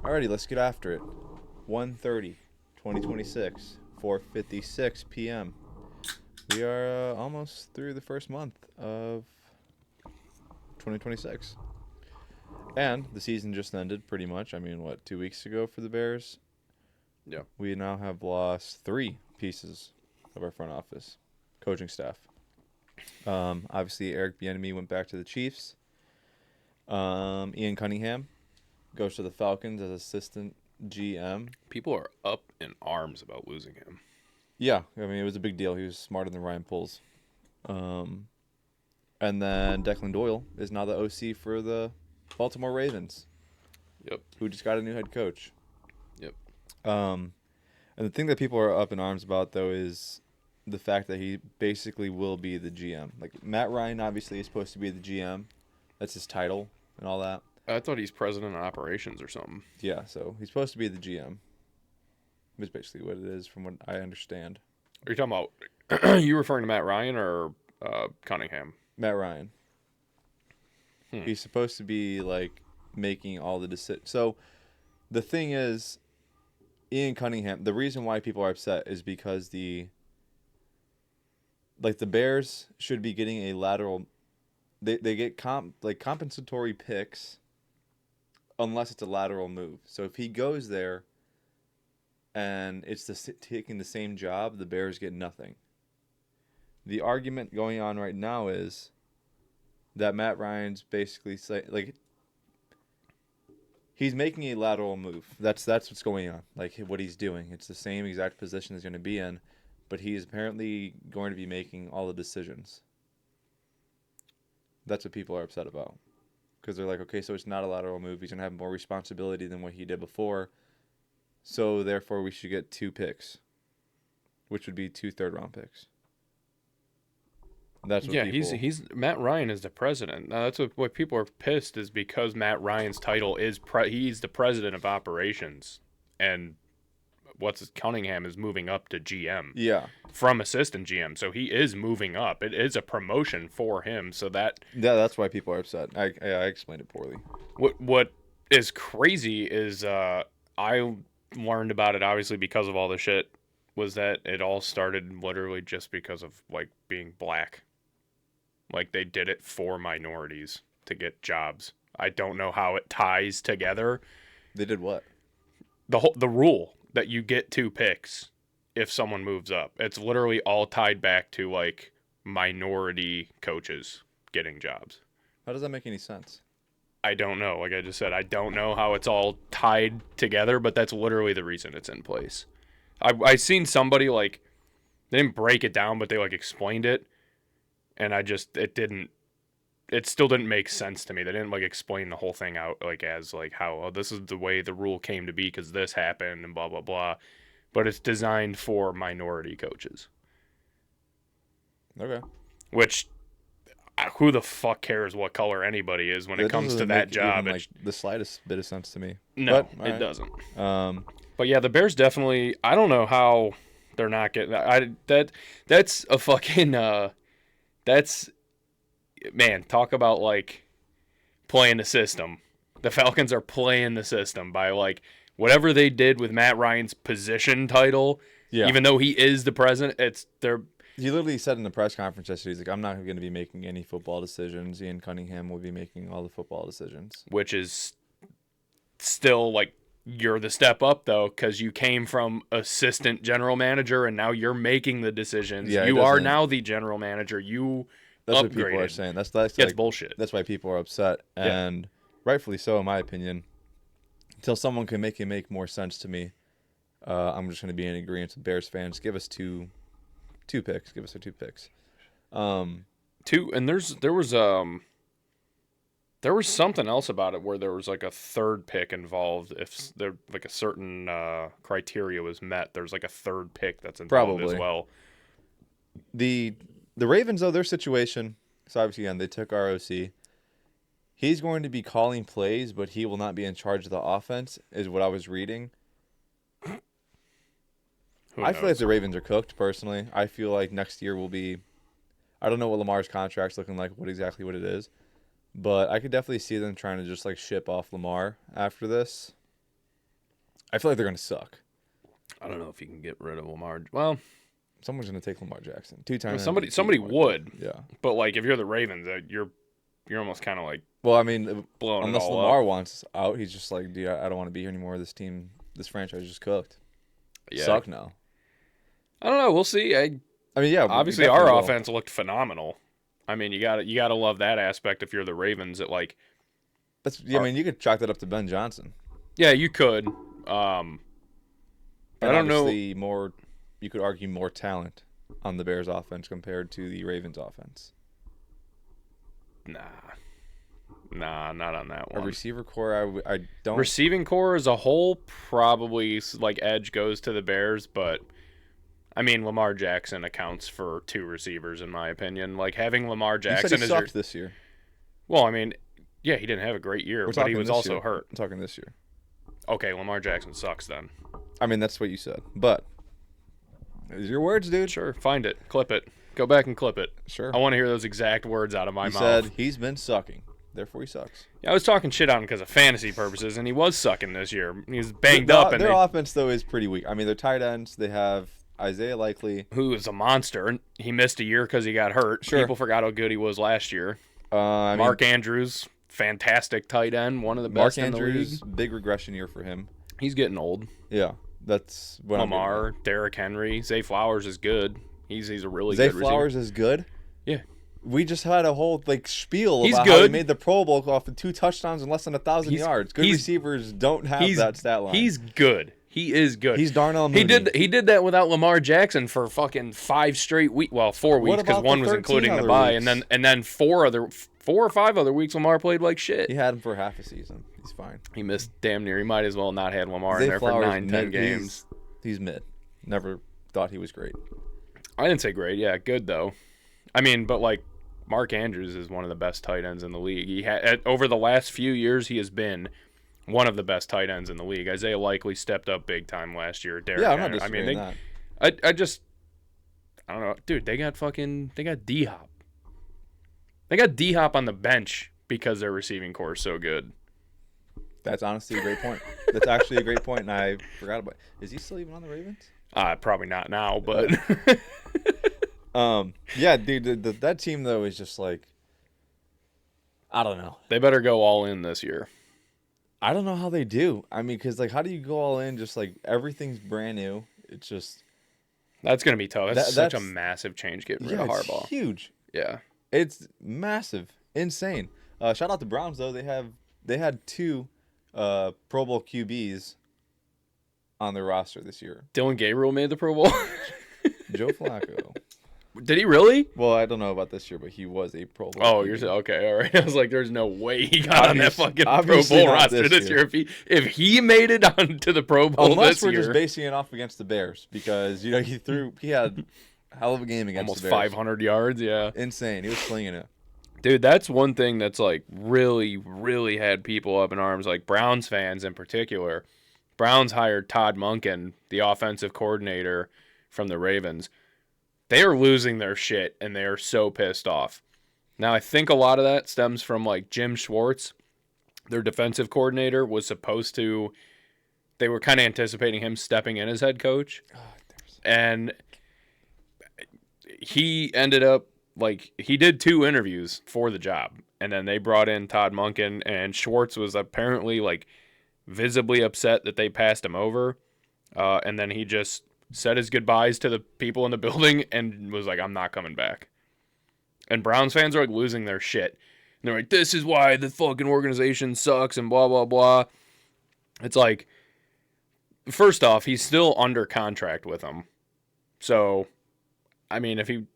Alrighty, let's get after it. 1:30, 2026, 4:56 p.m. We are almost through the first month of 2026. And the season just ended pretty much. I mean, 2 weeks ago for the Bears? Yeah. We now have lost 3 pieces of our front office, coaching staff. Obviously, Eric Bieniemy went back to the Chiefs. Ian Cunningham goes to the Falcons as assistant GM. People are up in arms about losing him. Yeah, I mean, it was a big deal. He was smarter than Ryan Poles. And then Declan Doyle is now the OC for the Baltimore Ravens. Yep. Who just got a new head coach. Yep. And the thing that people are up in arms about, though, is the fact that he basically will be the GM. Like, Matt Ryan obviously is supposed to be the GM. That's his title and all that. I thought he's president of operations or something. Yeah, so he's supposed to be the GM. Is basically what it is from what I understand. Are you talking about, are you referring to Matt Ryan or Cunningham? Matt Ryan. He's supposed to be, like, making all the decisions. So, the thing is, Ian Cunningham, the reason why people are upset is because the Bears should be getting a lateral. They get compensatory picks unless it's a lateral move. So if he goes there and it's taking the same job, the Bears get nothing. The argument going on right now is that Matt Ryan's basically he's making a lateral move. That's what's going on. Like, what he's doing. It's the same exact position he's going to be in, but he's apparently going to be making all the decisions. That's what people are upset about. Because they're like, okay, so it's not a lateral move. He's going to have more responsibility than what he did before. So, therefore, we should get 2 picks, which would be 2 third-round picks. That's what he's Matt Ryan is the president. Now, that's what people are pissed is because Matt Ryan's title is he's the president of operations, and Cunningham is moving up to GM. Yeah. From assistant GM, so he is moving up. It is a promotion for him. So that's why people are upset. I explained it poorly. What is crazy is I learned about it obviously because of all the shit. Was that it all started literally just because of like being black. Like, they did it for minorities to get jobs. I don't know how it ties together. They did what? The rule that you get 2 picks if someone moves up. It's literally all tied back to, like, minority coaches getting jobs. How does that make any sense? I don't know. Like I just said, I don't know how it's all tied together, but that's literally the reason it's in place. I seen somebody, like, they didn't break it down, but they, like, explained it. And it still didn't make sense to me. They didn't, like, explain the whole thing out, like, as, like, how, this is the way the rule came to be because this happened and blah, blah, blah. But it's designed for minority coaches. Okay. Which, who the fuck cares what color anybody is when it comes to that job? Even, like, the slightest bit of sense to me. No, it doesn't. But, yeah, the Bears definitely, I don't know how they're not getting, that's a fucking, man, talk about, like, playing the system. The Falcons are playing the system by, like, whatever they did with Matt Ryan's position title, even though he is the president, He literally said in the press conference yesterday, he's like, I'm not going to be making any football decisions. Ian Cunningham will be making all the football decisions. Which is still, like, you're the step up, though, because you came from assistant general manager, and now you're making the decisions. Yeah, you are now the general manager. You That's upgraded. what people are saying. That's like, bullshit. That's why people are upset, and rightfully so, in my opinion. Until someone can make it make more sense to me, I'm just going to be in agreement with Bears fans. Give us two picks. Give us our 2 picks. 2, and there was something else about it where there was like a 3rd pick involved. If there like a certain criteria was met, there's like a 3rd pick that's involved as well. The Ravens, though, their situation. So obviously, again, they took ROC. He's going to be calling plays, but he will not be in charge of the offense, is what I was reading. I feel like the Ravens are cooked, personally. I feel like next year will be... I don't know what Lamar's contract's looking like, what it is. But I could definitely see them trying to just, like, ship off Lamar after this. I feel like they're gonna suck. I don't know if you can get rid of Lamar. Well, Someone's gonna take Lamar Jackson. 2 times. somebody would. Yeah. But like if you're the Ravens, you're almost kind of like Well, I mean, blowing unless it all Lamar up. wants out, he's just like, dude, I don't want to be here anymore. This team, this franchise is just cooked. Yeah. Suck now. I don't know. We'll see. I mean, yeah. Obviously, our offense looked phenomenal. I mean, you gotta love that aspect if you're the Ravens. At like, I mean, you could chalk that up to Ben Johnson. yeah, you could. I don't know. You could argue more talent on the Bears offense compared to the Ravens offense. Nah, not on that one. A receiver core, I don't. Receiving core as a whole, probably like edge goes to the Bears, but I mean Lamar Jackson accounts for 2 receivers in my opinion. Like having Lamar Jackson you said he is sucked this year. Well, I mean, yeah, he didn't have a great year, but he was also hurt. I'm talking this year. Okay, Lamar Jackson sucks then. I mean, that's what you said, but these are your words, dude. Sure, find it, clip it, go back and clip it. Sure. I want to hear those exact words out of my mouth. He said he's been sucking, therefore he sucks. Yeah, I was talking shit on him because of fantasy purposes, and he was sucking this year. He was banged up, and their offense though is pretty weak. I mean, their tight ends, they have Isaiah Likely, who is a monster, and he missed a year because he got hurt. Sure. People forgot how good he was last year. Mark Andrews, fantastic tight end, one of the best in the league. Big regression year for him. He's getting old. Yeah, that's what Lamar, Derrick Henry, Zay Flowers is good. He's a really Zay good receiver. Flowers is good. Yeah. We just had a whole spiel He's about good. how he made the Pro Bowl off of 2 touchdowns and less than 1,000 yards. Good receivers don't have that stat line. He's good. He is good. He's Darnell Mooney. He did that without Lamar Jackson for fucking 5 straight weeks. Well, 4 weeks because one was including the bye, and then 4 or 5 other weeks Lamar played like shit. He had him for half a season. He's fine. He missed damn near. He might as well not had Lamar Zay in there Flowers, for 9-10 games. He's mid. Never thought he was great. I didn't say great. Yeah, good though. I mean, but like Mark Andrews is one of the best tight ends in the league. He had over the last few years he has been one of the best tight ends in the league. Isaiah Likely stepped up big time last year. Derrick I'm not Henry. disagreeing that. I don't know, dude. They got D-Hop. They got D-Hop on the bench because their receiving core is so good. That's honestly a great point. That's actually a great point, and I forgot about it. Is he still even on the Ravens? Probably not now, but yeah, dude, that team though is just like, I don't know. They better go all in this year. I don't know how they do. I mean, because like, how do you go all in? Just like everything's brand new. It's just that's gonna be tough. That's such a massive change getting rid of Harbaugh. It's huge. Yeah, it's massive, insane. Shout out to Browns though. They had 2 Pro Bowl QBs on their roster this year. Dylan Gabriel made the Pro Bowl. Joe Flacco. Did he really? Well, I don't know about this year, but he was a Pro Bowl. Oh, QB. you're saying okay, all right. I was like, there's no way he got on that fucking Pro obviously Bowl not roster this this year. If he made it onto the Pro Bowl Unless this we're year, just basing it off against the Bears, because he had a hell of a game against almost the Bears. 500 yards. Yeah, Insane. He was slinging it. dude, that's one thing that's like really, really had people up in arms, like Browns fans in particular. Browns hired Todd Monken, the offensive coordinator from the Ravens. They are losing their shit, and they are so pissed off. Now, I think a lot of that stems from, like, Jim Schwartz, their defensive coordinator, was supposed to... They were kind of anticipating him stepping in as head coach. And he ended up, like, he did 2 interviews for the job. And then they brought in Todd Monken, and Schwartz was apparently, like, visibly upset that they passed him over. And then he just said his goodbyes to the people in the building and was like, I'm not coming back. And Browns fans are like losing their shit. And they're like, this is why the fucking organization sucks and blah, blah, blah. It's like, first off, he's still under contract with them. So, I mean,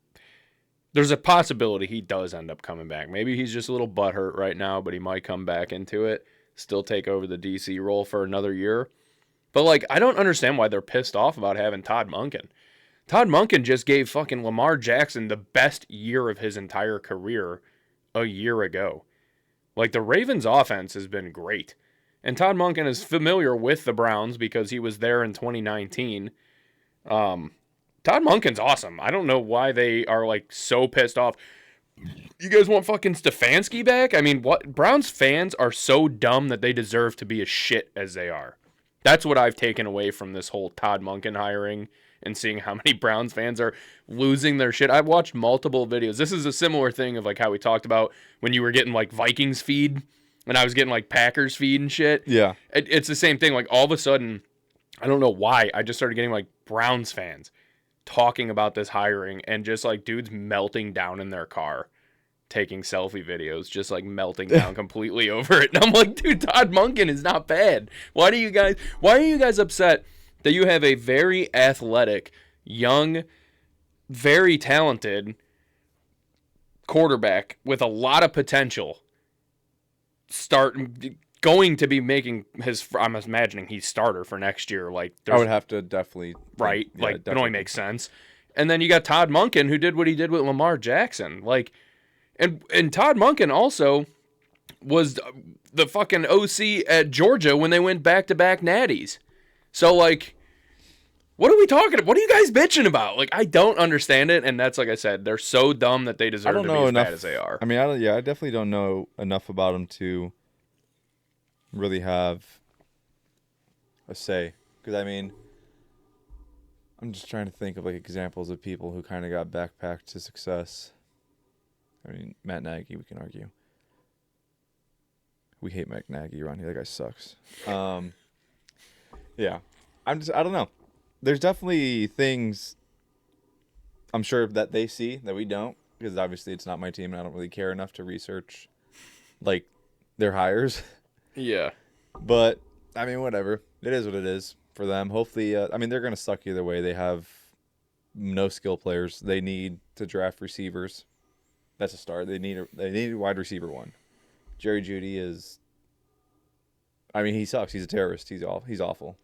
there's a possibility he does end up coming back. Maybe he's just a little butthurt right now, but he might come back into it, still take over the DC role for another year. But, like, I don't understand why they're pissed off about having Todd Monken. Todd Monken just gave fucking Lamar Jackson the best year of his entire career a year ago. Like, the Ravens' offense has been great. And Todd Monken is familiar with the Browns because he was there in 2019. Todd Monken's awesome. I don't know why they are, like, so pissed off. You guys want fucking Stefanski back? I mean, what? Browns fans are so dumb that they deserve to be as shit as they are. That's what I've taken away from this whole Todd Monken hiring and seeing how many Browns fans are losing their shit. I've watched multiple videos. This is a similar thing of like how we talked about when you were getting like Vikings feed and I was getting like Packers feed and shit. Yeah. It's the same thing. Like all of a sudden, I don't know why, I just started getting like Browns fans talking about this hiring and just like dudes melting down in their car, taking selfie videos, just like melting down completely over it. And I'm like, dude, Todd Monken is not bad. Why are you guys upset that you have a very athletic, young, very talented quarterback with a lot of potential going to be making I'm imagining he's starter for next year. Like I would have to definitely right, yeah, like definitely. it only makes sense. And then you got Todd Monken who did what he did with Lamar Jackson. Like, and Todd Monken also was the fucking OC at Georgia when they went back-to-back natties. So like, what are we talking about? What are you guys bitching about? Like, I don't understand it, and that's like I said, they're so dumb that they deserve to be as bad as they are. I mean, I definitely don't know enough about them to really have a say. Because, I mean, I'm just trying to think of, like, examples of people who kind of got backpacked to success. I mean, Matt Nagy, we can argue. We hate Matt Nagy around here. That guy sucks. Yeah. I don't know. There's definitely things I'm sure that they see that we don't. Because obviously it's not my team and I don't really care enough to research, like, their hires. Yeah. But, I mean, whatever. It is what it is for them. Hopefully, I mean, they're going to suck either way. They have no skill players. They need to draft receivers. That's a start. They need a wide receiver one. Jerry Jeudy is, I mean, he sucks. He's a terrorist. He's awful.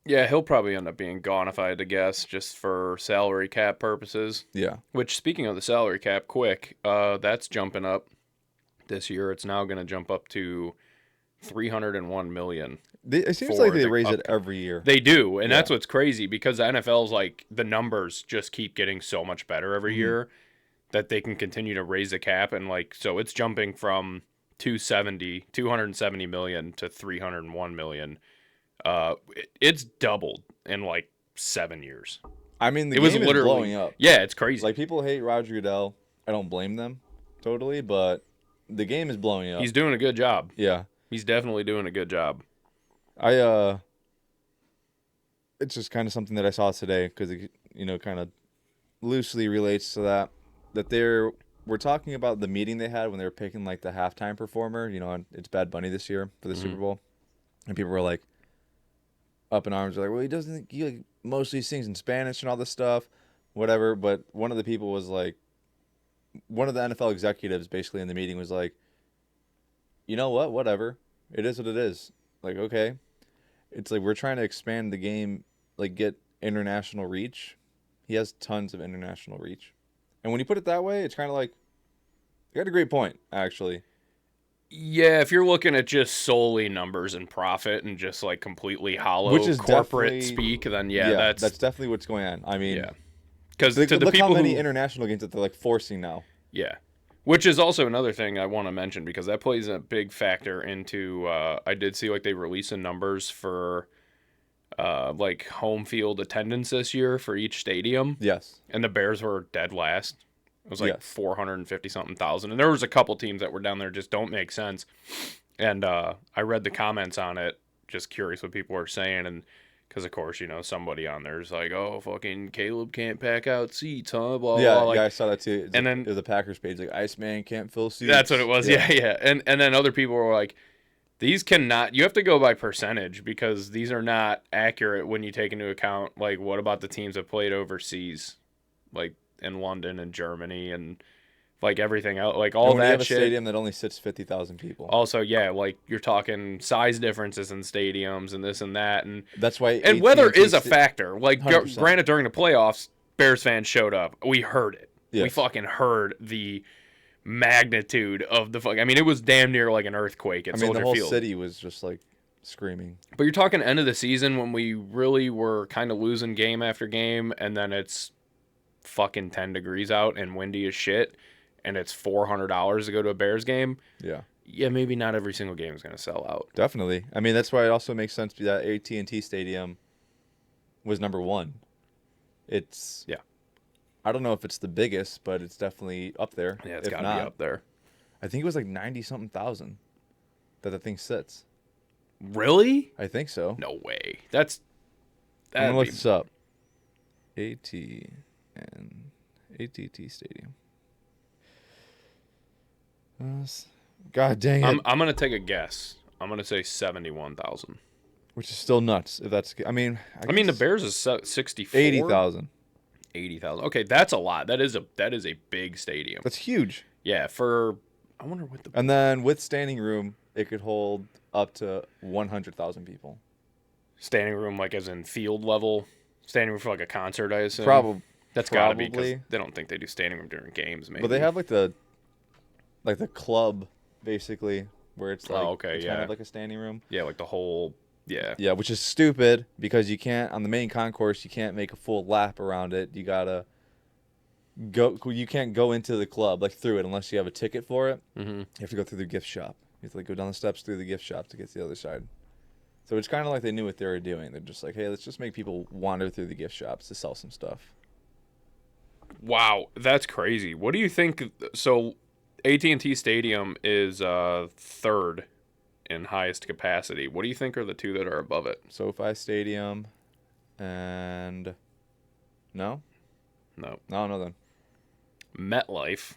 Yeah, he'll probably end up being gone if I had to guess, just for salary cap purposes. Yeah. Which, speaking of the salary cap, quick, that's jumping up this year. It's now going to jump up to $301 million. It seems like they raise it every year. They do, and that's what's crazy because the NFL's like the numbers just keep getting so much better every year that they can continue to raise the cap, and like so it's jumping from 270 million to 301 million. It's doubled in like 7 years. I mean, the game is blowing up. Yeah, it's crazy. Like, people hate Roger Goodell. I don't blame them totally, but the game is blowing up. He's doing a good job. Yeah. He's definitely doing a good job. It's just kind of something that I saw today because it, kind of loosely relates to that we're talking about the meeting they had when they were picking like the halftime performer. It's Bad Bunny this year for the Super Bowl, and people were like up in arms. They're like, well, he like mostly sings in Spanish and all this stuff, whatever. But one of the people was like, one of the NFL executives basically in the meeting was like, you know what? Whatever. It is what it is. Like, okay. It's like we're trying to expand the game, like get international reach. He has tons of international reach. And when you put it that way, it's kind of like, you got a great point, actually. Yeah, if you're looking at just solely numbers and profit and just like completely hollow Which is corporate speak, then that's definitely what's going on. I mean, because look how many international games that they're like forcing now. Yeah, which is also another thing I want to mention because that plays a big factor into. I did see like they released some numbers for like home field attendance this year for each stadium. Yes, and the Bears were dead last. It was like 450 something thousand, and there was a couple teams that were down there just don't make sense. And I read the comments on it, just curious what people were saying, and because of course somebody on there is like, oh fucking Caleb can't pack out seats, huh? Blah blah. Like, I saw that too. And then the Packers page like Iceman can't fill seats. That's what it was. Yeah. And then other people were like, these cannot. You have to go by percentage because these are not accurate when you take into account like what about the teams that played overseas, like in London and Germany and like everything else, like all that shit. A stadium that only sits 50,000 people. Also, like you're talking size differences in stadiums and this and that, and that's why. And weather is a factor. Like 100%. Granted, during the playoffs, Bears fans showed up. We heard it. Yes. We fucking heard the magnitude of the fuck. I mean, it was damn near like an earthquake at Soldier the whole Field. City was just like screaming. But you're talking end of the season when we really were kind of losing game after game, and then it's fucking 10 degrees out and windy as shit, and it's $400 to go to a Bears game. Yeah. yeah, maybe not every single game is going to sell out. Definitely. I mean, that's why it also makes sense that AT&T Stadium was number one. It's Yeah. I don't know if it's the biggest, but it's definitely up there. Yeah, it's If got to be not, up there. I think it was like 90-something thousand that the thing sits. Really? I think so. No way. I'm gonna look Be... this up. AT&T Stadium. God dang it! I'm going to take a guess. I'm going to say 71,000. Which is still nuts. If that's, I mean, I mean, the Bears is 64. 80,000. 80,000. Okay, that's a lot. That is a big stadium. That's huge. Yeah, I wonder what the And then with standing room, it could hold up to 100,000 people. standing room, like as in field level standing room for like a concert, I assume. Probably. That's got to be because they don't think they do standing room during games. Maybe. But they have like the club basically where it's like okay, it's kind of like a standing room. Yeah, like the whole. Yeah. Yeah, which is stupid because you can't on the main concourse you can't make a full lap around it. You gotta go. You can't go into the club like through it unless you have a ticket for it. Mm-hmm. You have to go through the gift shop. You have to like go down the steps through the gift shop to get to the other side. So it's kind of like they knew what they were doing. They're just like, hey, let's just make people wander through the gift shops to sell some stuff. Wow, that's crazy. What do you think? So, AT&T Stadium is third in highest capacity. What do you think are the two that are above it? SoFi Stadium and no then. MetLife.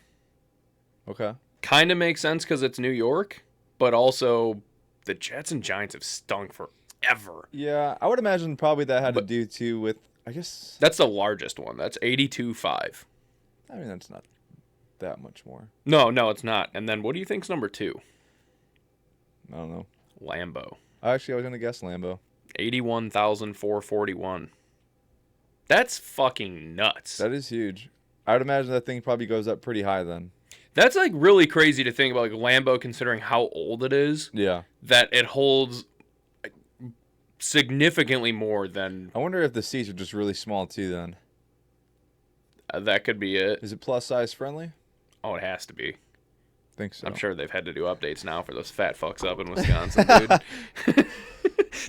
Okay. Kind of makes sense because it's New York, but also the Jets and Giants have stunk forever. Yeah, I would imagine probably that had to do too with, I guess. That's the largest one. That's 82.5. I mean, that's not that much more. No, it's not. And then what do you think's number 2? I don't know. Lambeau. Actually, I was gonna guess Lambeau. 81,441. That's fucking nuts. That is huge. I would imagine that thing probably goes up pretty high then. That's like really crazy to think about, like Lambeau, considering how old it is. Yeah. That it holds significantly more than. I wonder if the seats are just really small too. Then. That could be it. Is it plus size friendly? Oh, it has to be. Think so. I'm sure they've had to do updates now for those fat fucks up in Wisconsin, dude.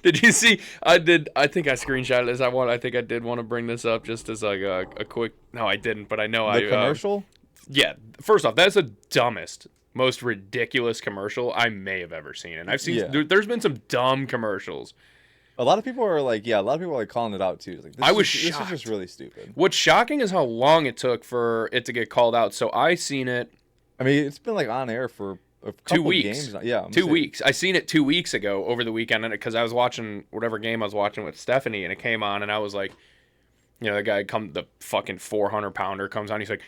Did you see? I think I screenshotted this. I think I did want to bring this up just as like a quick. No, I didn't, but I know the commercial. Yeah. First off, that's the dumbest, most ridiculous commercial I may have ever seen, and I've seen. Yeah. There's been some dumb commercials. A lot of people are like, calling it out too. Like, This is just really stupid. What's shocking is how long it took for it to get called out. So I seen it. I mean, it's been like on air for a couple 2 weeks. Games now. Yeah, 2 weeks. I seen it 2 weeks ago over the weekend because I was watching whatever game I was watching with Stephanie, and it came on, and I was like, the guy the fucking 400-pounder comes on. He's like,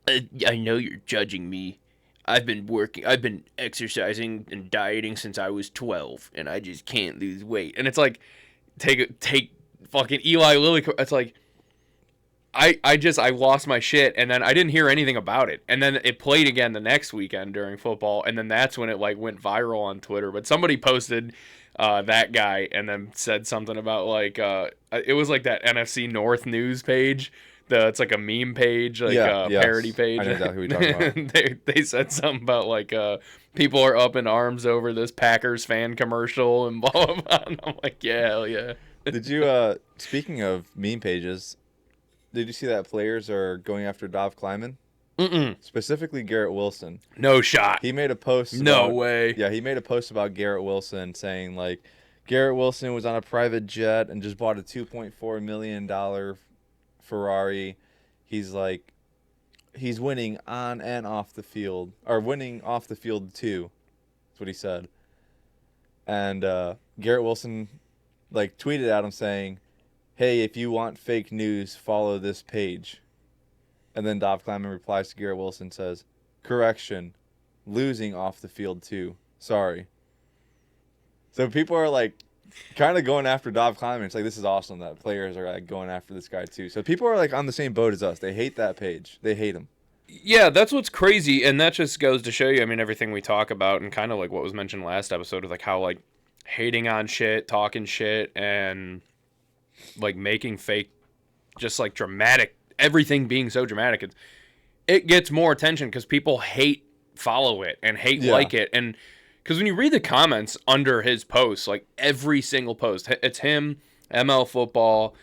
I know you're judging me. I've been exercising and dieting since I was 12, and I just can't lose weight. And it's like, take fucking Eli Lilly. It's like, I lost my shit, and then I didn't hear anything about it. And then it played again the next weekend during football, and then that's when it like went viral on Twitter. But somebody posted that guy and then said something about like it was like that NFC North news page. It's like a meme page, like a parody page. I know exactly what you're talking about. they said something about like people are up in arms over this Packers fan commercial and blah blah blah. And I'm like, yeah, hell yeah. Did you speaking of meme pages, did you see that players are going after Dov Kleiman? Mm-mm. Specifically Garrett Wilson. No shot. He made a post. No way. Yeah, he made a post about Garrett Wilson saying like Garrett Wilson was on a private jet and just bought a $2.4 million Ferrari. He's winning on and off the field, or winning off the field too. That's what he said. And Garrett Wilson like tweeted at him saying, "Hey, if you want fake news, follow this page." And then Dov Kleiman replies to Garrett Wilson, says, "Correction, losing off the field too. Sorry." So people are like kind of going after Dov Kleiman. It's like, this is awesome that players are like going after this guy too. So people are like on the same boat as us. They hate that page. They hate him. Yeah, that's what's crazy, and that just goes to show you, I mean, everything we talk about and kind of like what was mentioned last episode of like how like hating on shit, talking shit, and like making fake, just like dramatic, everything being so dramatic. It gets more attention because people hate follow it and hate Yeah. like it. And because when you read the comments under his posts, like every single post, it's him, ML football.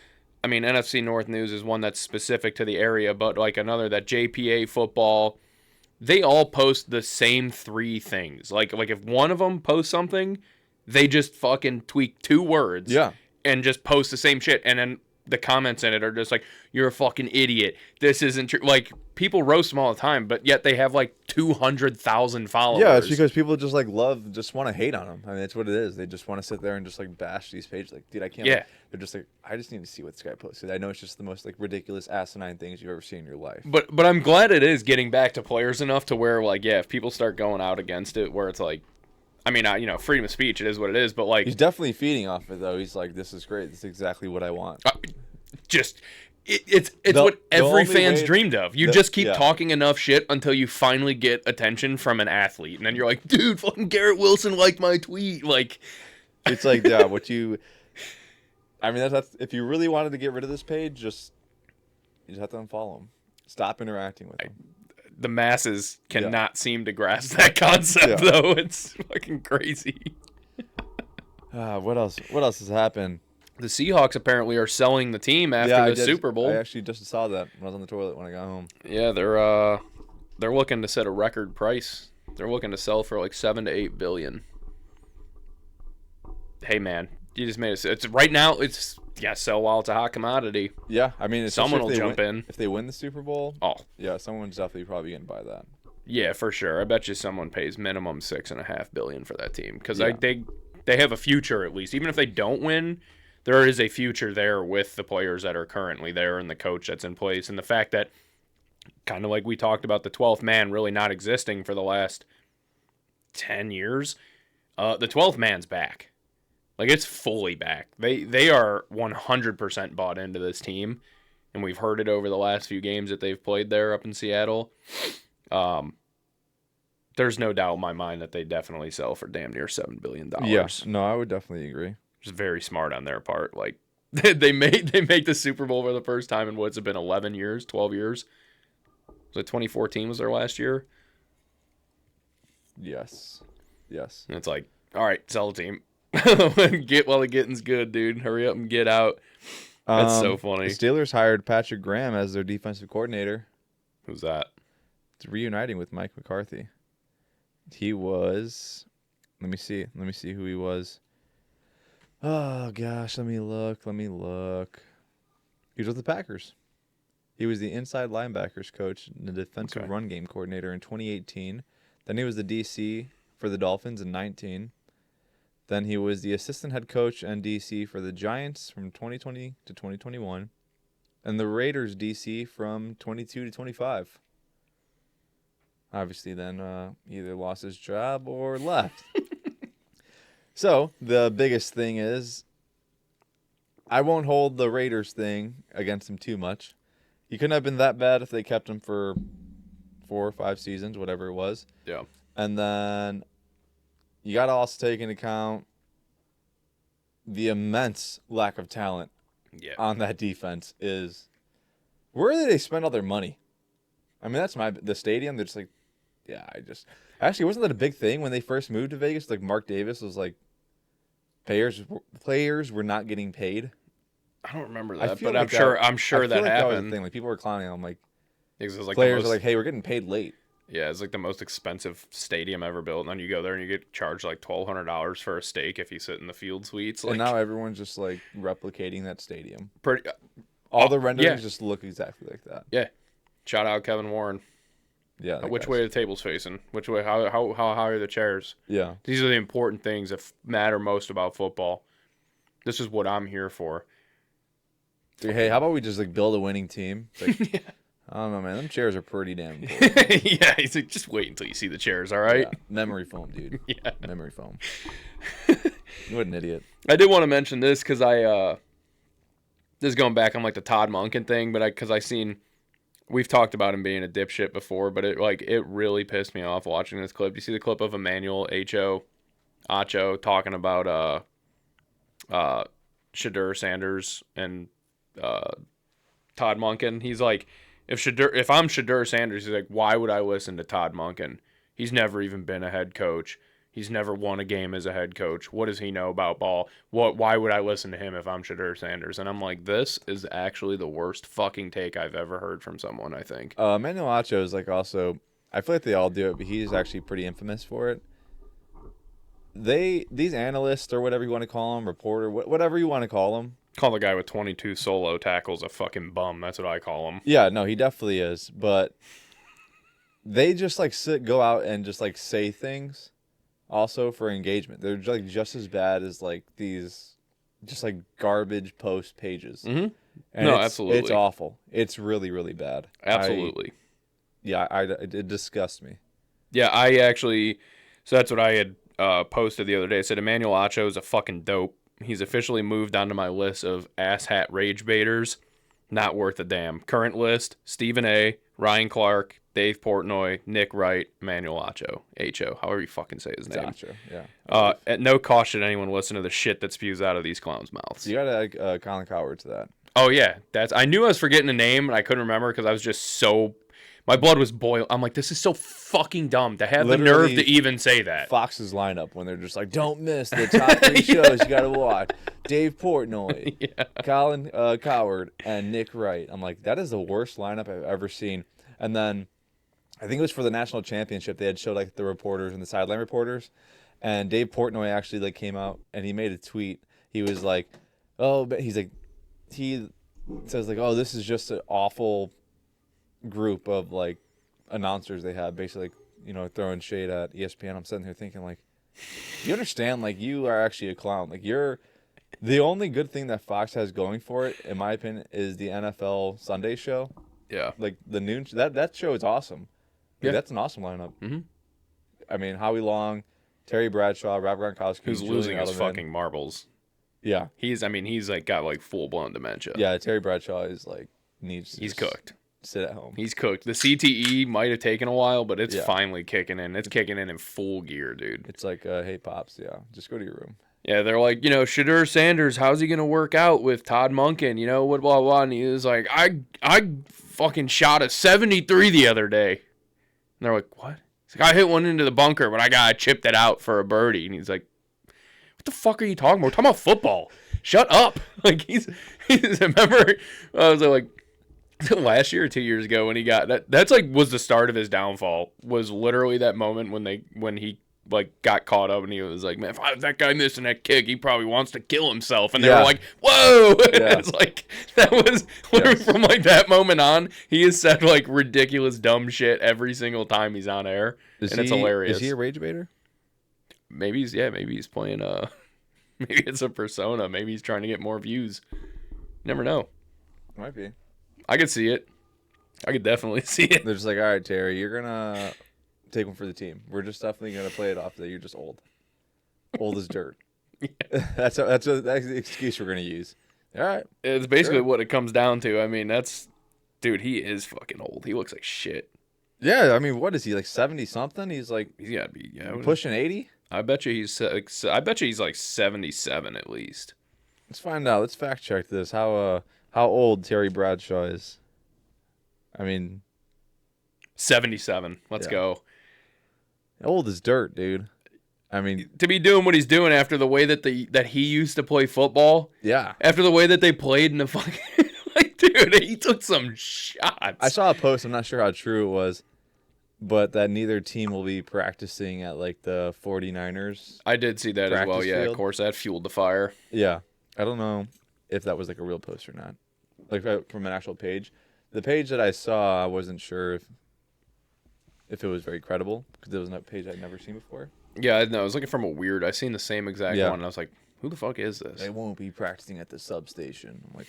I mean, NFC North News is one that's specific to the area, but like another that JPA football, they all post the same three things. Like if one of them posts something, they just fucking tweak 2 words Yeah. and just post the same shit. And then the comments in it are just like, you're a fucking idiot. This isn't true. Like, people roast them all the time, but yet they have like 200,000 followers. Yeah, it's because people just like just want to hate on them. I mean, that's what it is. They just want to sit there and just like bash these pages. Like, dude, I can't. Yeah. They're just like, I just need to see what this guy posted. I know it's just the most like ridiculous, asinine things you've ever seen in your life. But I'm glad it is getting back to players enough to where, like, yeah, if people start going out against it, where it's like, I mean, freedom of speech, it is what it is, but like, He's definitely feeding off it though. He's like, this is great. This is exactly what I want. It's The- what the every only fan's way- dreamed of. You the- just keep yeah. talking enough shit until you finally get attention from an athlete, and then you're like, dude, fucking Garrett Wilson liked my tweet. Like, It's like, yeah, what you. I mean, that's if you really wanted to get rid of this page, you just have to unfollow him. Stop interacting with him. the masses cannot seem to grasp that concept, Yeah. though. It's fucking crazy. What else? What else has happened? The Seahawks apparently are selling the team after I the did- Super Bowl. I actually just saw that when I was on the toilet when I got home. Yeah, they're looking to set a record price. They're looking to sell for like 7 to 8 billion. Hey man, you just made it. It's right now. It's sell while it's a hot commodity. Yeah, I mean, Someone will if they jump win, in. if they win the Super Bowl. Oh Yeah, someone's definitely probably gonna buy that. yeah, for sure. I bet you someone pays minimum $6.5 billion for that team because Yeah. they have a future at least. Even if they don't win, there is a future there with the players that are currently there and the coach that's in place, and the fact that, kind of like we talked about, the 12th man really not existing for the last 10 years. The 12th man's back. Like, it's fully back. They are 100% bought into this team, and we've heard it over the last few games that they've played there up in Seattle. There's no doubt in my mind that they definitely sell for damn near $7 billion. Yeah, no, I would definitely agree. Which is very smart on their part. Like, they make the Super Bowl for the first time in what's it been, 11 years, 12 years? Was it 2014 was their last year? Yes. And it's like, all right, sell the team. Get while the getting's good, dude. Hurry up and get out. That's so funny. The Steelers hired Patrick Graham as their defensive coordinator. Who's that? It's reuniting with Mike McCarthy. He was. Let me see who he was. Oh gosh, let me look. He was with the Packers. He was the inside linebackers coach and the defensive run game coordinator in 2018. Then he was the DC for the Dolphins in 19. Then he was the assistant head coach and DC for the Giants from 2020 to 2021. And the Raiders DC from 22 to 25. Obviously then either lost his job or left. So the biggest thing is, I won't hold the Raiders thing against him too much. He couldn't have been that bad if they kept him for 4 or 5 seasons, whatever it was. Yeah. And then you got to also take into account the immense lack of talent on that defense is, where do they spend all their money? I mean, that's the stadium. They're just like, actually, wasn't that a big thing when they first moved to Vegas? Like, Mark Davis was like, players were not getting paid. I don't remember I that, feel but like I'm sure that that was the happened. thing. Like, people were clowning on like, It was like players are like, hey, we're getting paid late. Yeah, it's like the most expensive stadium ever built, and then you go there and you get charged like $1,200 for a steak if you sit in the field suites. Like, And now everyone's just like replicating that stadium. pretty. All the renderings just look exactly like that. Yeah. Shout out Kevin Warren. Yeah. that Which guy's- way are the tables facing? Which way? How high are the chairs? Yeah. These are the important things that matter most about football. This is what I'm here for. It's like, hey, how about we just like build a winning team? It's like, I don't know, man. Them chairs are pretty damn cool. Yeah, he's like, just wait until you see the chairs, all right? Yeah. Memory foam, dude. Yeah. Memory foam. What an idiot. I did want to mention this because this is going back on like the Todd Monken thing, but because I seen, we've talked about him being a dipshit before, but it really pissed me off watching this clip. You see the clip of Emmanuel Acho talking about Shadur Sanders and Todd Monken. He's like, if I'm Shadur Sanders, he's like, why would I listen to Todd Monken? He's never even been a head coach. He's never won a game as a head coach. What does he know about ball? Why would I listen to him if I'm Shedeur Sanders? And I'm like, this is actually the worst fucking take I've ever heard from someone, I think. Manuel Acho is like also, I feel like they all do it, but he's actually pretty infamous for it. These analysts or whatever you want to call them, reporter, whatever you want to call them. Call the guy with 22 solo tackles a fucking bum. That's what I call him. Yeah, no, he definitely is. But they just like go out and just like say things also for engagement. They're like just as bad as like these just like garbage post pages. Mm-hmm. And no, absolutely. It's awful. It's really, really bad. Absolutely. It disgusts me. Yeah, so that's what I had posted the other day. I said Emmanuel Acho is a fucking dope. He's officially moved onto my list of asshat rage baiters. Not worth a damn. Current list: Stephen A., Ryan Clark, Dave Portnoy, Nick Wright, Emmanuel Acho. H-O, however you fucking say his name. Acho, yeah. At no cost should anyone listen to the shit that spews out of these clowns' mouths. You gotta add Colin Cowherd to that. Oh, yeah. I knew I was forgetting a name, and I couldn't remember because I was just so... My blood was boiling. I'm like, this is so fucking dumb to have Literally, the nerve to even say that. Fox's lineup when they're just like, don't miss the top 3 shows you gotta watch. Dave Portnoy, Colin Cowherd, and Nick Wright. I'm like, that is the worst lineup I've ever seen. And then I think it was for the national championship. They had showed like the reporters and the sideline reporters, and Dave Portnoy actually like came out and he made a tweet. He was like, he says like, oh, this is just an awful group of like announcers they have, basically, throwing shade at ESPN. I'm sitting here thinking like, you understand, like, you are actually a clown. Like, you're the only good thing that Fox has going for it, in my opinion, is the NFL Sunday show. Yeah, like the noon that show is awesome. Like, that's an awesome lineup. Mm-hmm. I mean, Howie Long, Terry Bradshaw, Robert Gronkowski, who's losing his fucking marbles. Yeah, he's like got like full blown dementia. Yeah, Terry Bradshaw is like he's cooked. Sit at home. He's cooked. The CTE might have taken a while, but it's finally kicking in. It's kicking in full gear, dude. It's like, hey, Pops, just go to your room. Yeah, they're like, Shedeur Sanders, how's he going to work out with Todd Monken? What, blah, blah. And he was like, I fucking shot a 73 the other day. And they're like, what? He's like, I hit one into the bunker, but I got to chip it out for a birdie. And he's like, what the fuck are you talking about? We're talking about football. Shut up. Like, he's remember, I was like, last year or 2 years ago when he got that's like was the start of his downfall, was literally that moment when he like got caught up and he was like, man, if that guy missing that kick, he probably wants to kill himself. And they were like, whoa. It's like, that was literally from like that moment on, he has said like ridiculous dumb shit every single time he's on air. It's hilarious. Is he a rage baiter? Maybe he's playing maybe it's a persona. Maybe he's trying to get more views. Never know. Might be. I could see it. I could definitely see it. They're just like, all right, Terry, you're gonna take one for the team. We're just definitely gonna play it off that you're just old as dirt. Yeah. That's the excuse we're gonna use. All right, it's basically what it comes down to. I mean, dude, he is fucking old. He looks like shit. Yeah, I mean, what is he, like 70 something? He's gotta be pushing 80. I bet you he's like 77 at least. Let's find out. Let's fact check this. How old Terry Bradshaw is. I mean, 77. Let's go. Old as dirt, dude. I mean, to be doing what he's doing after the way that he used to play football. Yeah. After the way that they played in the fucking like, dude, he took some shots. I saw a post. I'm not sure how true it was, but that neither team will be practicing at like the 49ers. I did see that as well. Yeah, field. Of course, that fueled the fire. Yeah, I don't know if that was like a real post or not. Like from an actual page. The page that I saw, I wasn't sure if it was very credible because it was a page I'd never seen before. Yeah, no, I was looking from a weird. I seen the same exact one, and I was like, "Who the fuck is this?" They won't be practicing at the substation. I'm like,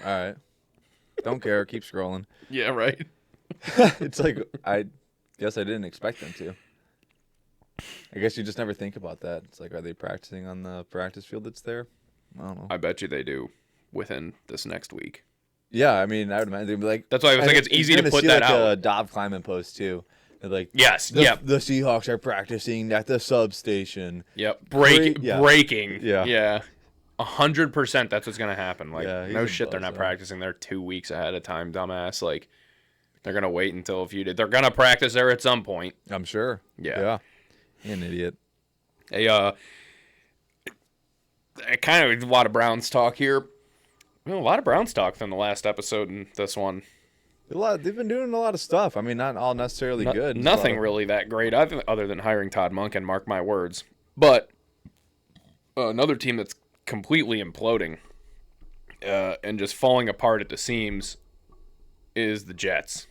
all right, don't care. Keep scrolling. Yeah, right. It's like, I guess I didn't expect them to. I guess you just never think about that. It's like, are they practicing on the practice field that's there? I don't know. I bet you they do within this next week. Yeah, I mean, I would imagine they'd be like. That's why I think it's easy to put that out. A Dov Kleiman post too. They're like, yes, the Seahawks are practicing at the substation. Yep, breaking. Yeah. 100%. That's what's gonna happen. Like, no shit, they're not so. practicing. They're 2 weeks ahead of time, dumbass. Like, They're going to wait until a few days. They're going to practice there at some point. I'm sure. Yeah. You're an idiot. Kind of a lot of Browns talk here. A lot of Browns talk from the last episode and this one. They've been doing a lot of stuff. I mean, not all necessarily good. Nothing really that great other than hiring Todd Monken, mark my words. But another team that's completely imploding and just falling apart at the seams is the Jets.